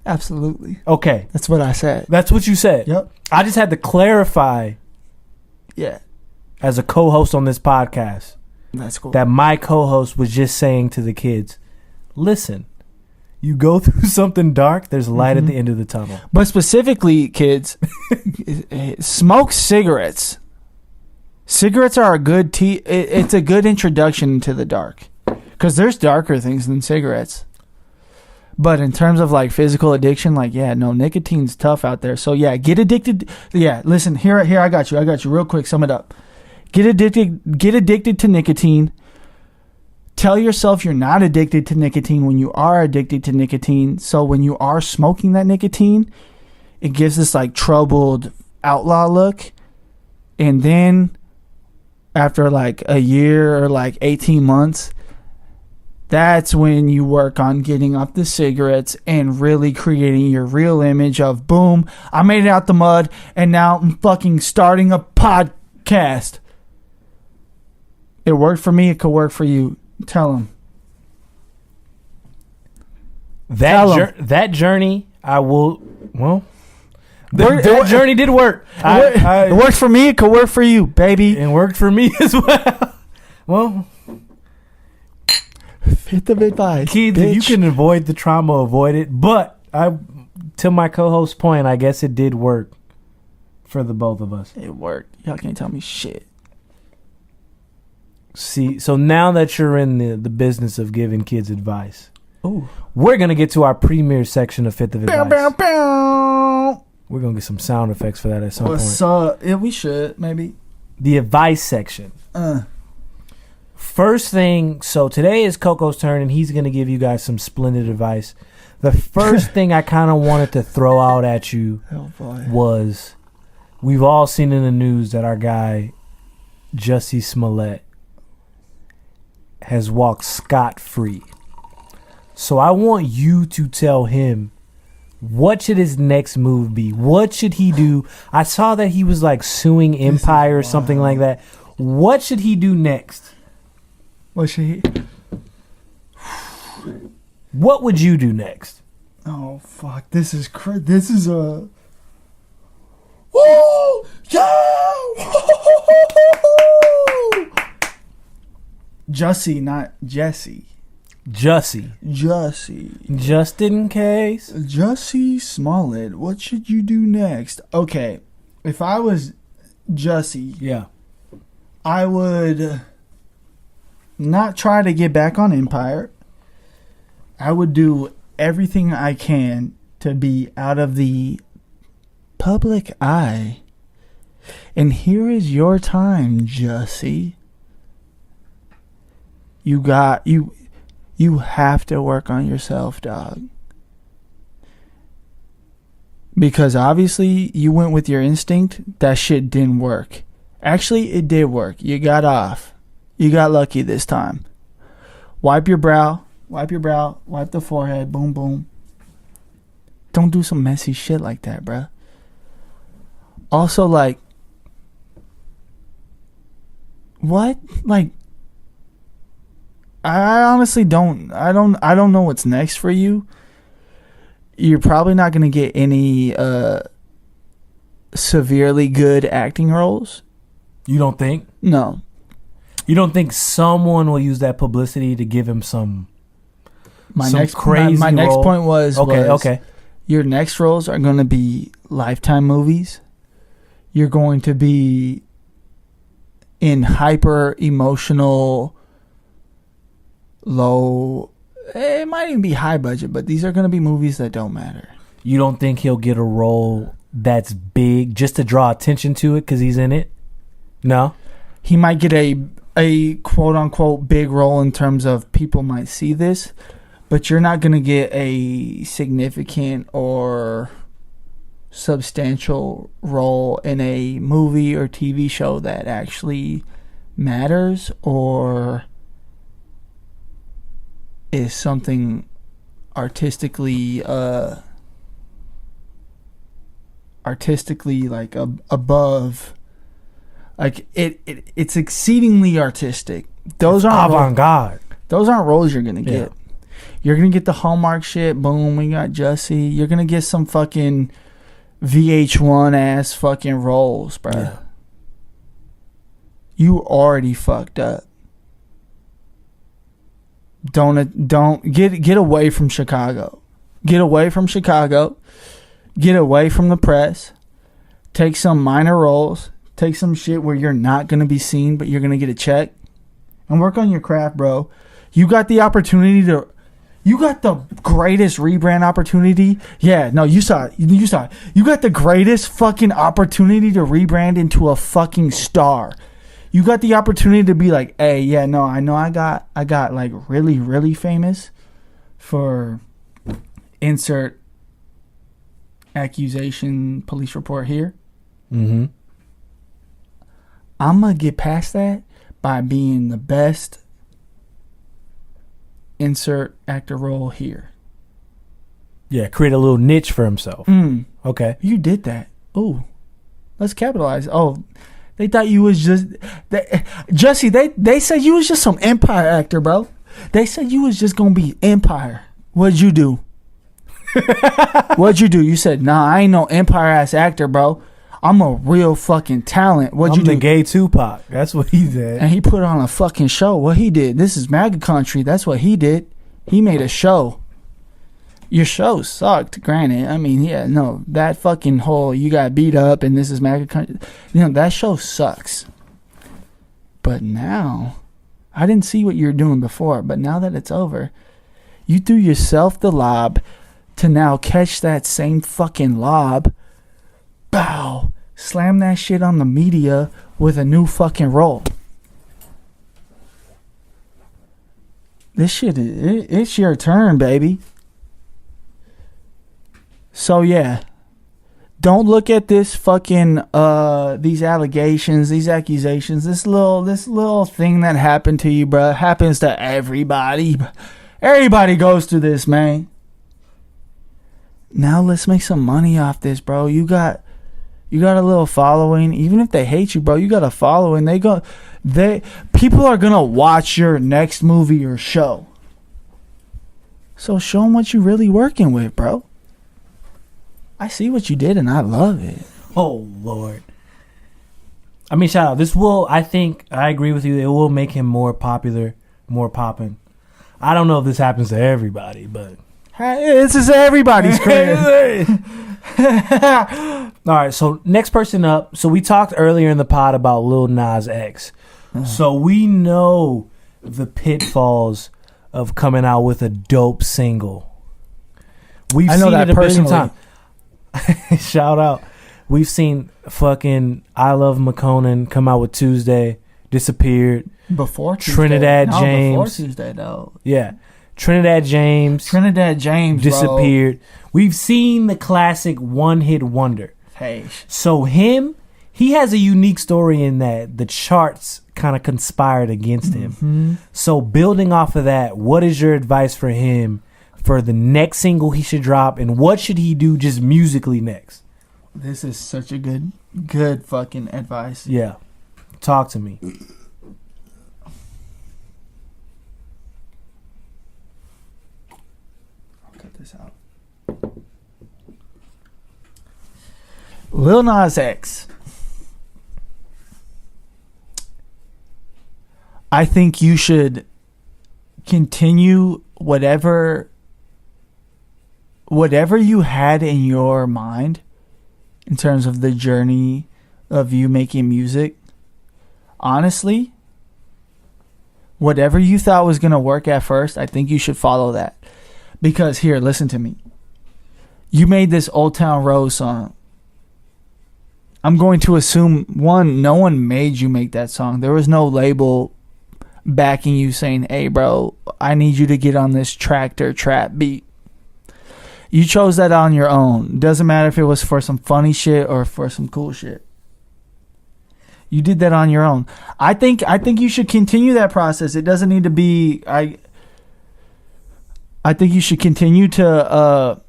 [SPEAKER 1] Absolutely.
[SPEAKER 2] Okay.
[SPEAKER 1] That's what I said.
[SPEAKER 2] That's what you said.
[SPEAKER 1] Yep.
[SPEAKER 2] I just had to clarify.
[SPEAKER 1] Yeah.
[SPEAKER 2] As a co-host on this podcast.
[SPEAKER 1] That's cool.
[SPEAKER 2] That my co-host was just saying to the kids, listen, you go through something dark, there's light at the end of the tunnel.
[SPEAKER 1] But specifically, kids, smoke cigarettes. Cigarettes are a good it's a good introduction to the dark. Because there's darker things than cigarettes. But in terms of like physical addiction, like, yeah, no, nicotine's tough out there. So yeah, get addicted. Yeah, listen, here I got you real quick. Sum it up. Get addicted to nicotine. Tell yourself you're not addicted to nicotine when you are addicted to nicotine. So when you are smoking that nicotine, it gives this like troubled outlaw look. And then after like a year or like 18 months, that's when you work on getting up the cigarettes and really creating your real image of, boom, I made it out the mud and now I'm fucking starting a podcast. It worked for me. It could work for you. Tell them.
[SPEAKER 2] That journey, I will, well, that journey did work.
[SPEAKER 1] It worked for me. It could work for you, baby.
[SPEAKER 2] It worked for me as well. Well,
[SPEAKER 1] hit the advice.
[SPEAKER 2] Kids, if you can avoid the trauma, avoid it. But to my co-host's point, I guess it did work for the both of us.
[SPEAKER 1] It worked. Y'all can't tell me shit.
[SPEAKER 2] See, so now that you're in the business of giving kids advice,
[SPEAKER 1] ooh,
[SPEAKER 2] we're going to get to our premiere section of Fifth of Advice.
[SPEAKER 1] Bow, bow, bow.
[SPEAKER 2] We're going to get some sound effects for that at some point.
[SPEAKER 1] Yeah, we should, maybe.
[SPEAKER 2] The advice section. First thing, so today is Coco's turn, and he's going to give you guys some splendid advice. The first thing I kind of wanted to throw out at you was, we've all seen in the news that our guy, Jussie Smollett, has walked scot-free. So I want you to tell him, what should his next move be? What should he do? I saw that he was like suing Empire or something like that. What should he do next?
[SPEAKER 1] What should he?
[SPEAKER 2] What would you do next?
[SPEAKER 1] Oh fuck! This is a. Woo! Yeah! Jussie, not Jesse.
[SPEAKER 2] Jussie. Just in case.
[SPEAKER 1] Jussie Smollett, what should you do next? Okay, if I was Jussie,
[SPEAKER 2] yeah,
[SPEAKER 1] I would not try to get back on Empire. I would do everything I can to be out of the public eye. And here is your time, Jussie. You have to work on yourself, dog. Because obviously you went with your instinct. That shit didn't work. Actually, it did work. You got off. You got lucky this time. Wipe your brow. Wipe the forehead. Boom, boom. Don't do some messy shit like that, bruh. Also, like, what? Like, I honestly don't know what's next for you. You're probably not going to get any severely good acting roles.
[SPEAKER 2] You don't think?
[SPEAKER 1] No.
[SPEAKER 2] You don't think someone will use that publicity to give him some crazy
[SPEAKER 1] my next point was
[SPEAKER 2] okay.
[SPEAKER 1] Your next roles are going to be Lifetime movies. You're going to be in hyper emotional low, it might even be high budget, but these are going to be movies that don't matter.
[SPEAKER 2] You don't think he'll get a role that's big just to draw attention to it because he's in it? No?
[SPEAKER 1] He might get a quote unquote big role in terms of people might see this, but you're not going to get a significant or substantial role in a movie or TV show that actually matters or is something artistically like above, like it's exceedingly artistic. Those aren't
[SPEAKER 2] avant-garde.
[SPEAKER 1] Those aren't roles you're gonna get. You're gonna get the Hallmark shit. Boom, we got Jussie. You're gonna get some fucking VH1 ass fucking roles, bro. Yeah. You already fucked up. Don't get away from Chicago. Get away from Chicago. Get away from the press. Take some minor roles. Take some shit where you're not gonna be seen, but you're gonna get a check, and work on your craft, bro. You got the opportunity to. You got the greatest rebrand opportunity. Yeah, no, you saw it. You saw it. You got the greatest fucking opportunity to rebrand into a fucking star. You got the opportunity to be like, hey, yeah, no, I know I got like really, really famous for insert accusation police report here.
[SPEAKER 2] Mm-hmm.
[SPEAKER 1] I'm going to get past that by being the best insert actor role here.
[SPEAKER 2] Yeah, create a little niche for himself. Okay.
[SPEAKER 1] You did that. Ooh. Let's capitalize. Oh, they thought you was just... Jussie, they said you was just some Empire actor, bro. They said you was just going to be Empire. What'd you do? What'd you do? You said, nah, I ain't no Empire-ass actor, bro. I'm a real fucking talent. What'd you do?
[SPEAKER 2] I'm the gay Tupac. That's what he did.
[SPEAKER 1] And he put on a fucking show. What he did. This is MAGA country. That's what he did. He made a show. Your show sucked, granted. I mean, yeah, no. That fucking whole you got beat up and this is MAGA country. You know, that show sucks. But now, I didn't see what you were doing before, but now that it's over, you threw yourself the lob to now catch that same fucking lob. Bow. Slam that shit on the media with a new fucking role. This shit, it's your turn, baby. So yeah. Don't look at this fucking, these allegations, these accusations, this little thing that happened to you, bro. Happens to everybody. Everybody goes through this, man. Now let's make some money off this, bro. You got a little following. Even if they hate you, bro, you got a following. People are gonna watch your next movie or show. So show them what you really working with, bro. I see what you did and I love it.
[SPEAKER 2] Oh Lord. I mean, shout out. I think I agree with you. It will make him more popular, more popping. I don't know if this happens to everybody, but
[SPEAKER 1] this is everybody's career.
[SPEAKER 2] All right, so next person up. So we talked earlier in the pod about Lil Nas X. So we know the pitfalls of coming out with a dope single. We've seen it a billion times. Shout out. We've seen fucking I Love McConan come out with Tuesday, disappeared.
[SPEAKER 1] Before Tuesday.
[SPEAKER 2] Trinidad James.
[SPEAKER 1] Before Tuesday, though.
[SPEAKER 2] Yeah. Trinidad James disappeared. Bro. We've seen the classic one-hit wonder.
[SPEAKER 1] Hey.
[SPEAKER 2] So he has a unique story in that the charts kind of conspired against him.
[SPEAKER 1] Mm-hmm.
[SPEAKER 2] So building off of that, what is your advice for him for the next single he should drop, and what should he do just musically next?
[SPEAKER 1] This is such a good fucking advice.
[SPEAKER 2] Yeah. Talk to me.
[SPEAKER 1] This out. Lil Nas X. I think you should continue whatever you had in your mind in terms of the journey of you making music. Honestly, whatever you thought was going to work at first, I think you should follow that. Because here, listen to me. You made this Old Town Road song. I'm going to assume, no one made you make that song. There was no label backing you, saying, hey, bro, I need you to get on this tractor trap beat. You chose that on your own. Doesn't matter if it was for some funny shit or for some cool shit. You did that on your own. I think you should continue that process. It doesn't need to be... I think you should continue to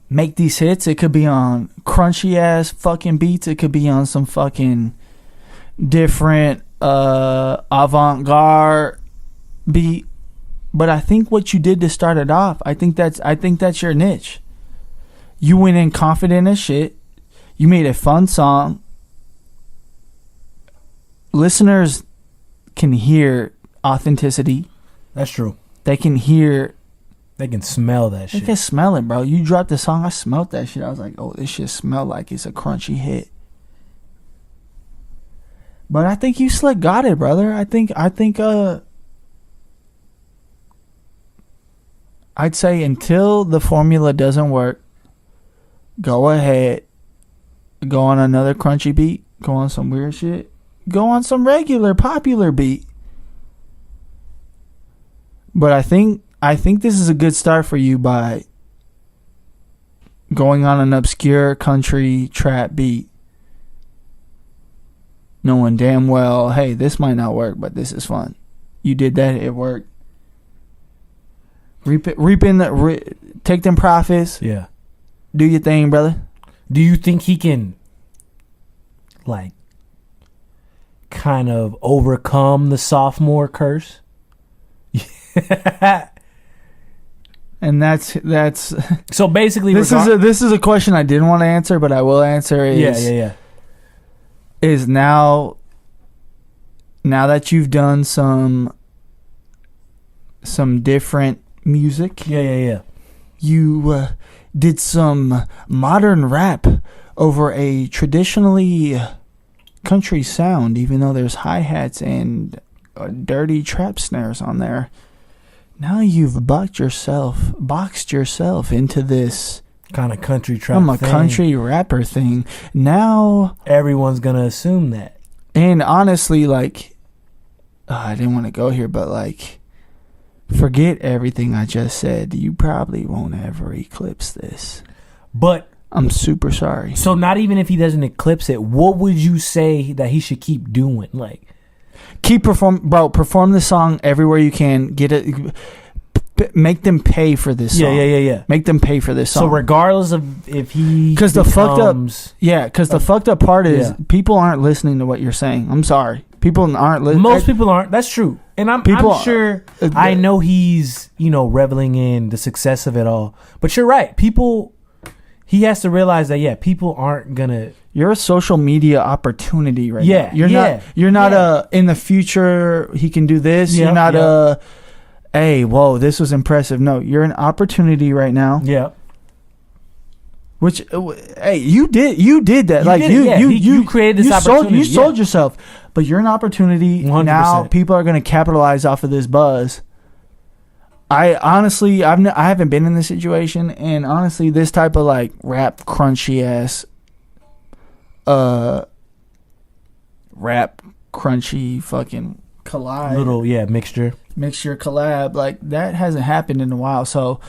[SPEAKER 1] make these hits. It could be on crunchy ass fucking beats. It could be on some fucking different avant-garde beat. But I think what you did to start it off, I think that's your niche. You went in confident as shit. You made a fun song. Listeners can hear authenticity.
[SPEAKER 2] That's true.
[SPEAKER 1] They can hear.
[SPEAKER 2] They can smell that shit.
[SPEAKER 1] They can smell it, bro. You dropped the song, I smelled that shit. I was like, oh, this shit smell like it's a crunchy hit. But I think you slick got it, brother. I'd say until the formula doesn't work, go ahead, go on another crunchy beat, go on some weird shit, go on some regular popular beat. But I think this is a good start for you by going on an obscure country trap beat, knowing damn well, hey, this might not work, but this is fun. You did that, it worked. Take them profits.
[SPEAKER 2] Yeah.
[SPEAKER 1] Do your thing, brother.
[SPEAKER 2] Do you think he can, like, kind of overcome the sophomore curse?
[SPEAKER 1] And that's
[SPEAKER 2] so basically
[SPEAKER 1] this is a question I didn't want to answer, but I will answer. Is now that you've done some different music, you did some modern rap over a traditionally country sound, even though there's hi-hats and dirty trap snares on there. Now you've boxed yourself into this
[SPEAKER 2] kind of country trap.
[SPEAKER 1] I'm a country rapper thing. Now
[SPEAKER 2] everyone's gonna assume that.
[SPEAKER 1] And honestly, like, I didn't want to go here, but like, forget everything I just said. You probably won't ever eclipse this.
[SPEAKER 2] But
[SPEAKER 1] I'm super sorry.
[SPEAKER 2] So not even if he doesn't eclipse it, what would you say that he should keep doing? Like,
[SPEAKER 1] perform the song everywhere you can. Get it. Make them pay for this song.
[SPEAKER 2] Yeah.
[SPEAKER 1] Make them pay for this song.
[SPEAKER 2] So regardless of if he
[SPEAKER 1] the fucked up part is people aren't listening to what you're saying. I'm sorry. People aren't listening.
[SPEAKER 2] Most people aren't. That's true. And I'm sure, I know he's, reveling in the success of it all. But you're right. He has to realize that, people aren't going to.
[SPEAKER 1] You're a social media opportunity right now. You're not in the future, he can do this. You're not hey, whoa, this was impressive. No, you're an opportunity right now.
[SPEAKER 2] Yeah.
[SPEAKER 1] Which, hey, you did that. You
[SPEAKER 2] created this opportunity.
[SPEAKER 1] You sold yourself. But you're an opportunity.
[SPEAKER 2] 100%.
[SPEAKER 1] Now people are going to capitalize off of this buzz. I honestly, I haven't been in this situation. And honestly, this type of like rap crunchy ass, rap crunchy fucking collide.
[SPEAKER 2] Little,
[SPEAKER 1] mixture collab, like that hasn't happened in a while. So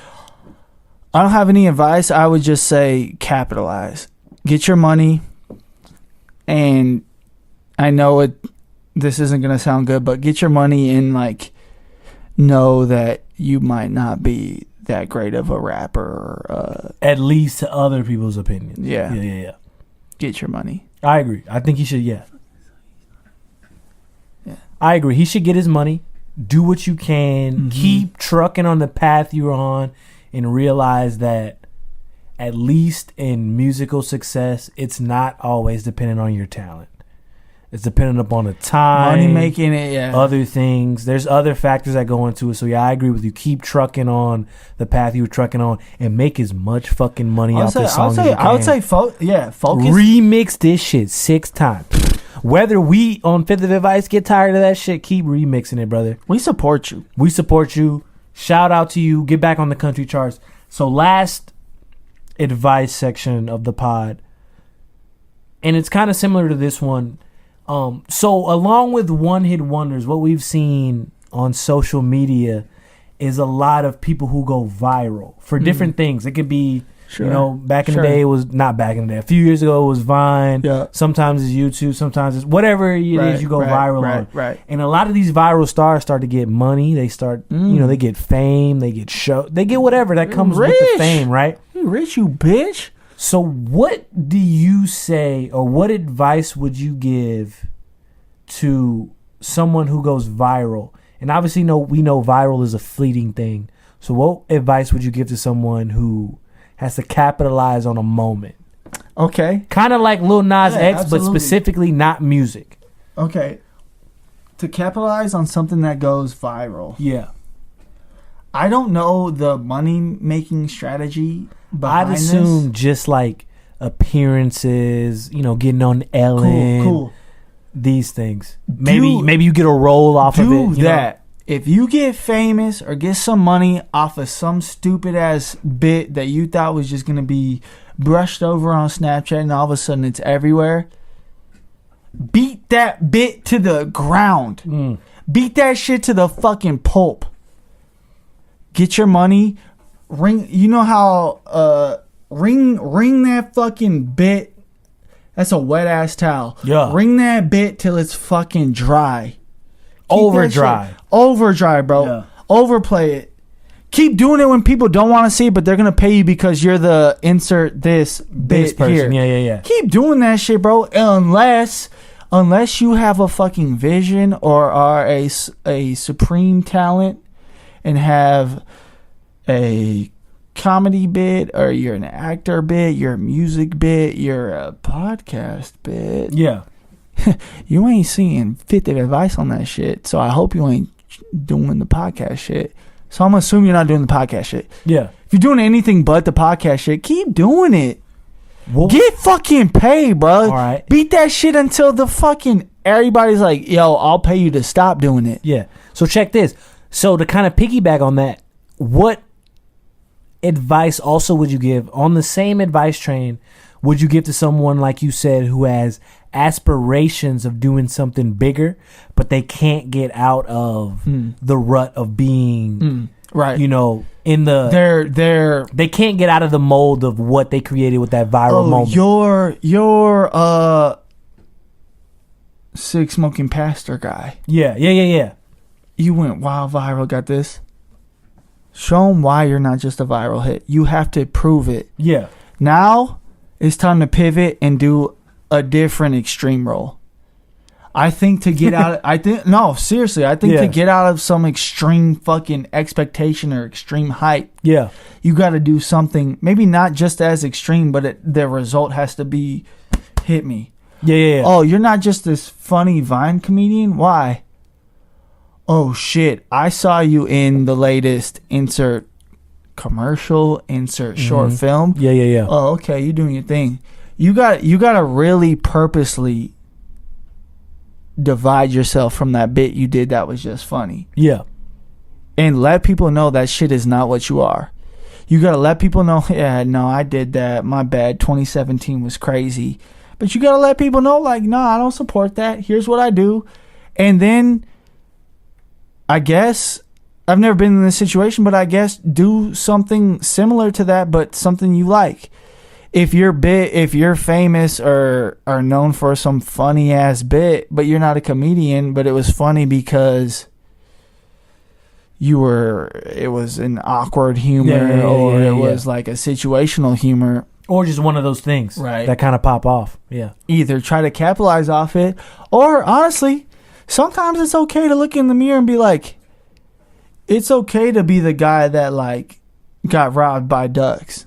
[SPEAKER 1] I don't have any advice. I would just say capitalize, get your money. And I know this isn't gonna sound good, but get your money and like know that you might not be that great of a rapper,
[SPEAKER 2] at least to other people's opinions.
[SPEAKER 1] Yeah. Get your money.
[SPEAKER 2] I agree. I think he should. Yeah. I agree. He should get his money. Do what you can. Mm-hmm. Keep trucking on the path you're on, and realize that at least in musical success, it's not always dependent on your talent. It's dependent upon the time,
[SPEAKER 1] money making it,
[SPEAKER 2] other things. There's other factors that go into it. So I agree with you. Keep trucking on the path you were trucking on, and make as much fucking money off this song as you can.
[SPEAKER 1] I would say, focus.
[SPEAKER 2] Remix this shit 6 times. Whether we on Fifth of Advice get tired of that shit, keep remixing it, brother.
[SPEAKER 1] We support you.
[SPEAKER 2] Shout out to you. Get back on the country charts. So last advice section of the pod, and it's kind of similar to this one. So along with one-hit wonders, what we've seen on social media is a lot of people who go viral for different things. It could be, back in the day, it was not back in the day. A few years ago, it was Vine. Yeah. Sometimes it's YouTube. Sometimes it's whatever it is you go viral on.
[SPEAKER 1] Right.
[SPEAKER 2] And a lot of these viral stars start to get money. They start, they get fame. They get they get whatever that comes with the fame, right?
[SPEAKER 1] You rich, you bitch.
[SPEAKER 2] So what do you say, or what advice would you give to someone who goes viral? And obviously, we know viral is a fleeting thing. So what advice would you give to someone who has to capitalize on a moment?
[SPEAKER 1] Okay.
[SPEAKER 2] Kind of like Lil Nas X, absolutely. But specifically not music.
[SPEAKER 1] Okay. To capitalize on something that goes viral.
[SPEAKER 2] Yeah.
[SPEAKER 1] I don't know the money-making strategy behind
[SPEAKER 2] I'd assume just like appearances, getting on Ellen.
[SPEAKER 1] Cool.
[SPEAKER 2] These things. Maybe you get a roll off of it.
[SPEAKER 1] Do that. If you get famous or get some money off of some stupid ass bit that you thought was just gonna be brushed over on Snapchat and all of a sudden it's everywhere, beat that bit to the ground. Beat that shit to the fucking pulp. Get your money. Ring. You know how ring that fucking bit. That's a wet ass towel.
[SPEAKER 2] Yeah.
[SPEAKER 1] Wring that bit till it's fucking dry.
[SPEAKER 2] Over dry.
[SPEAKER 1] Over dry, bro. Yeah. Overplay it. Keep doing it when people don't want to see it, but they're gonna pay you because you're the insert this bit
[SPEAKER 2] person.
[SPEAKER 1] here.
[SPEAKER 2] Yeah.
[SPEAKER 1] Keep doing that shit, bro. Unless you have a fucking vision or are a supreme talent and have a comedy bit, or you're an actor bit, you're a music bit, you're a podcast bit.
[SPEAKER 2] Yeah.
[SPEAKER 1] You ain't seeing 50 advice on that shit. So I hope you ain't doing the podcast shit. So I'm assuming you're not doing the podcast shit.
[SPEAKER 2] Yeah.
[SPEAKER 1] If you're doing anything but the podcast shit, keep doing it.
[SPEAKER 2] Well,
[SPEAKER 1] get fucking paid, bro.
[SPEAKER 2] All right.
[SPEAKER 1] Beat that shit until the fucking everybody's like, yo, I'll pay you to stop doing it.
[SPEAKER 2] Yeah. So check this. So to kind of piggyback on that, what advice also would you give on the same advice train would you give to someone, like you said, who has aspirations of doing something bigger, but they can't get out of the rut of being
[SPEAKER 1] right,
[SPEAKER 2] in the they can't get out of the mold of what they created with that viral moment.
[SPEAKER 1] Your Sig Smoking Pastor guy.
[SPEAKER 2] Yeah.
[SPEAKER 1] You went wild viral, got this. Show them why you're not just a viral hit. You have to prove it.
[SPEAKER 2] Yeah.
[SPEAKER 1] Now it's time to pivot and do a different extreme role. I think to get out to get out of some extreme fucking expectation or extreme hype.
[SPEAKER 2] Yeah.
[SPEAKER 1] You got to do something maybe not just as extreme, but the result has to be hit me.
[SPEAKER 2] Yeah.
[SPEAKER 1] Oh, you're not just this funny Vine comedian? Why? Oh shit, I saw you in the latest insert commercial, insert short film.
[SPEAKER 2] Yeah.
[SPEAKER 1] Oh, okay, you doing your thing. You got to really purposely divide yourself from that bit you did that was just funny.
[SPEAKER 2] Yeah.
[SPEAKER 1] And let people know that shit is not what you are. You got to let people know, yeah, no, I did that. My bad. 2017 was crazy. But you got to let people know, like, no, I don't support that. Here's what I do. And then I guess I've never been in this situation, but I guess do something similar to that, but something you like. If you're famous or are known for some funny ass bit, but you're not a comedian, but it was funny because it was an awkward humor, or it was like a situational humor,
[SPEAKER 2] or just one of those things,
[SPEAKER 1] right,
[SPEAKER 2] that kind of pop off. Yeah.
[SPEAKER 1] Either try to capitalize off it, or honestly, sometimes it's okay to look in the mirror and be like, it's okay to be the guy that like got robbed by ducks.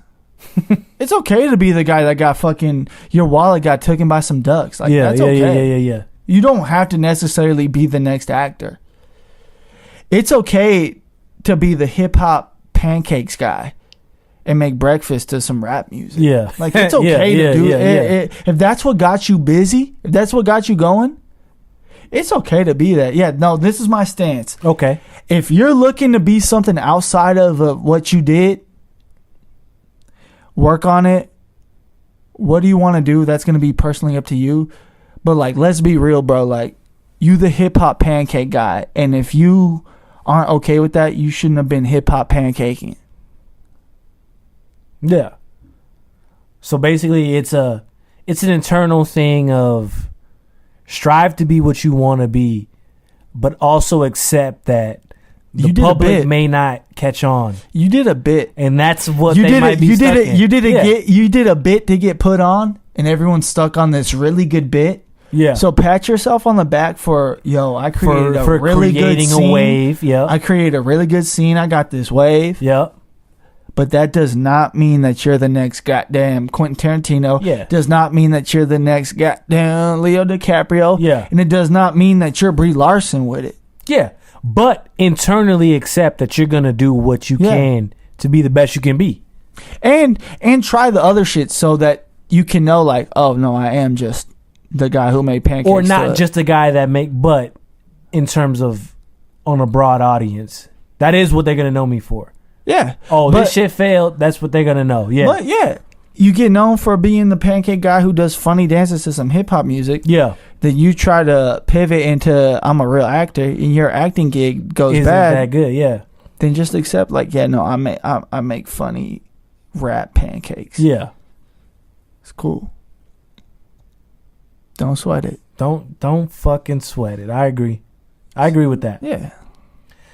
[SPEAKER 1] It's okay to be the guy that got fucking, your wallet got taken by some ducks. Like, that's okay.
[SPEAKER 2] Yeah.
[SPEAKER 1] You don't have to necessarily be the next actor. It's okay to be the hip hop pancakes guy and make breakfast to some rap music.
[SPEAKER 2] Yeah.
[SPEAKER 1] Like, it's okay to do it. If that's what got you busy, if that's what got you going, it's okay to be that. Yeah, no, this is my stance.
[SPEAKER 2] Okay.
[SPEAKER 1] If you're looking to be something outside of what you did, work on it. What do you want to do? That's going to be personally up to you. But like, let's be real, bro. Like, you the hip hop pancake guy, and if you aren't okay with that, you shouldn't have been hip hop pancaking.
[SPEAKER 2] Yeah. So basically, it's an internal thing of strive to be what you want to be, but also accept that the public may not catch on.
[SPEAKER 1] You did a bit,
[SPEAKER 2] and that's what they might be stuck in.
[SPEAKER 1] You did a bit to get put on, and everyone's stuck on this really good bit.
[SPEAKER 2] Yeah.
[SPEAKER 1] So pat yourself on the back for I created a really good scene.
[SPEAKER 2] A wave. Yeah.
[SPEAKER 1] I created a really good scene. I got this wave.
[SPEAKER 2] Yep.
[SPEAKER 1] But that does not mean that you're the next goddamn Quentin Tarantino.
[SPEAKER 2] Yeah.
[SPEAKER 1] Does not mean that you're the next goddamn Leo DiCaprio.
[SPEAKER 2] Yeah.
[SPEAKER 1] And it does not mean that you're Brie Larson with it.
[SPEAKER 2] Yeah. But internally accept that you're gonna do what you can to be the best you can be.
[SPEAKER 1] And try the other shit so that you can know, like, oh no, I am just the guy who made pancakes.
[SPEAKER 2] Or not just the guy that but in terms of on a broad audience. That is what they're going to know me for.
[SPEAKER 1] Yeah.
[SPEAKER 2] Oh, this shit failed. That's what they're going to know. Yeah.
[SPEAKER 1] But yeah, you get known for being the pancake guy who does funny dances to some hip hop music.
[SPEAKER 2] Yeah.
[SPEAKER 1] Then you try to pivot into I'm a real actor and your acting gig goes
[SPEAKER 2] Isn't
[SPEAKER 1] bad.
[SPEAKER 2] that good, yeah.
[SPEAKER 1] Then just accept, like, yeah, no, I make funny rap pancakes.
[SPEAKER 2] Yeah.
[SPEAKER 1] It's cool. Don't sweat it.
[SPEAKER 2] Don't fucking sweat it. I agree with that.
[SPEAKER 1] Yeah.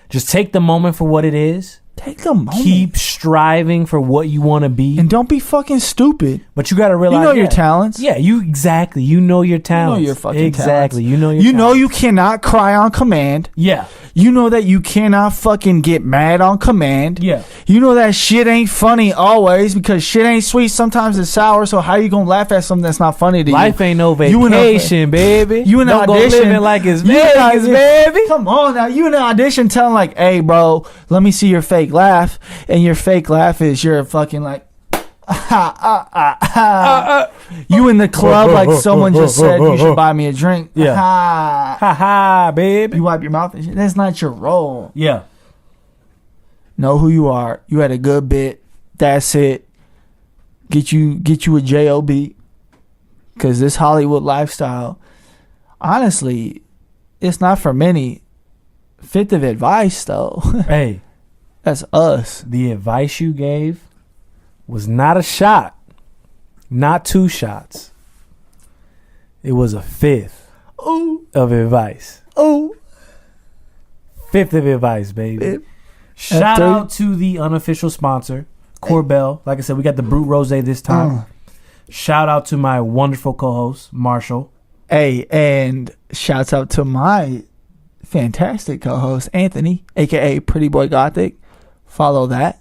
[SPEAKER 2] Just take the moment for what it is.
[SPEAKER 1] Take the moment.
[SPEAKER 2] Keep striving for what you want to be.
[SPEAKER 1] And don't be fucking stupid.
[SPEAKER 2] But you got to realize,
[SPEAKER 1] you know your talents.
[SPEAKER 2] Yeah, you know your talents.
[SPEAKER 1] You know your fucking
[SPEAKER 2] exactly.
[SPEAKER 1] talents.
[SPEAKER 2] You know your
[SPEAKER 1] You
[SPEAKER 2] talents.
[SPEAKER 1] know you cannot cry on command.
[SPEAKER 2] Yeah.
[SPEAKER 1] You know that you cannot fucking get mad on command.
[SPEAKER 2] Yeah.
[SPEAKER 1] You know that shit ain't funny always because shit ain't sweet. Sometimes it's sour. So how you gonna laugh at something that's not funny to you?
[SPEAKER 2] Life ain't no vacation, baby.
[SPEAKER 1] You in
[SPEAKER 2] Don't
[SPEAKER 1] audition,
[SPEAKER 2] go living like it's Vegas, baby.
[SPEAKER 1] Come on now. You in an audition telling like, hey, bro, let me see your fake laugh. And your fake laugh is you're fucking like, you in the club like someone just said you should buy me a drink.
[SPEAKER 2] Yeah. Ha ha, baby.
[SPEAKER 1] You wipe your mouth and shit. That's not your role.
[SPEAKER 2] Yeah.
[SPEAKER 1] Know who you are. You had a good bit. That's it. Get you a job. Cause this Hollywood lifestyle, honestly, it's not for many. Fifth of advice though.
[SPEAKER 2] Hey.
[SPEAKER 1] That's us.
[SPEAKER 2] The advice you gave was not a shot. Not 2 shots. It was a 5th of advice. 5th of advice, baby. Shout out to the unofficial sponsor, Corbel. Like I said, we got the Brute Rosé this time. Shout out to my wonderful co-host, Marshall.
[SPEAKER 1] Hey, and shouts out to my fantastic co-host, Anthony, a.k.a. Pretty Boy Gothic. Follow that.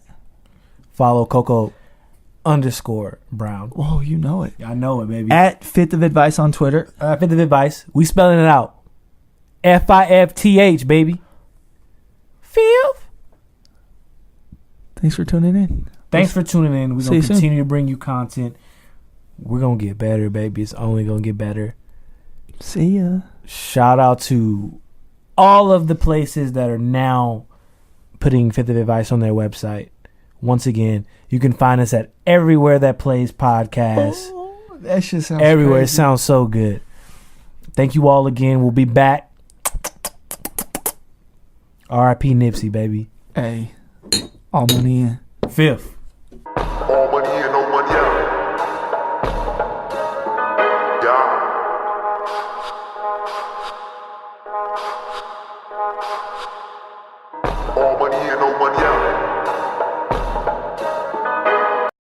[SPEAKER 2] Follow Coco_Brown.
[SPEAKER 1] Whoa, you know it.
[SPEAKER 2] I know it, baby.
[SPEAKER 1] At Fifth of Advice on Twitter.
[SPEAKER 2] Fifth of Advice. We spelling it out. FIFTH, baby. Fifth.
[SPEAKER 1] Thanks for tuning in.
[SPEAKER 2] Thanks for tuning in. We're going to continue to bring you content. We're going to get better, baby. It's only going to get better.
[SPEAKER 1] See ya.
[SPEAKER 2] Shout out to all of the places that are now putting Fifth of Advice on their website. Once again, you can find us at everywhere that plays podcasts.
[SPEAKER 1] Oh, that shit sounds
[SPEAKER 2] everywhere.
[SPEAKER 1] crazy.
[SPEAKER 2] It sounds so good. Thank you all again. We'll be back. R.I.P. Nipsey, baby.
[SPEAKER 1] Hey, all money in.
[SPEAKER 2] Fifth.
[SPEAKER 3] All money in, no money out. Yeah.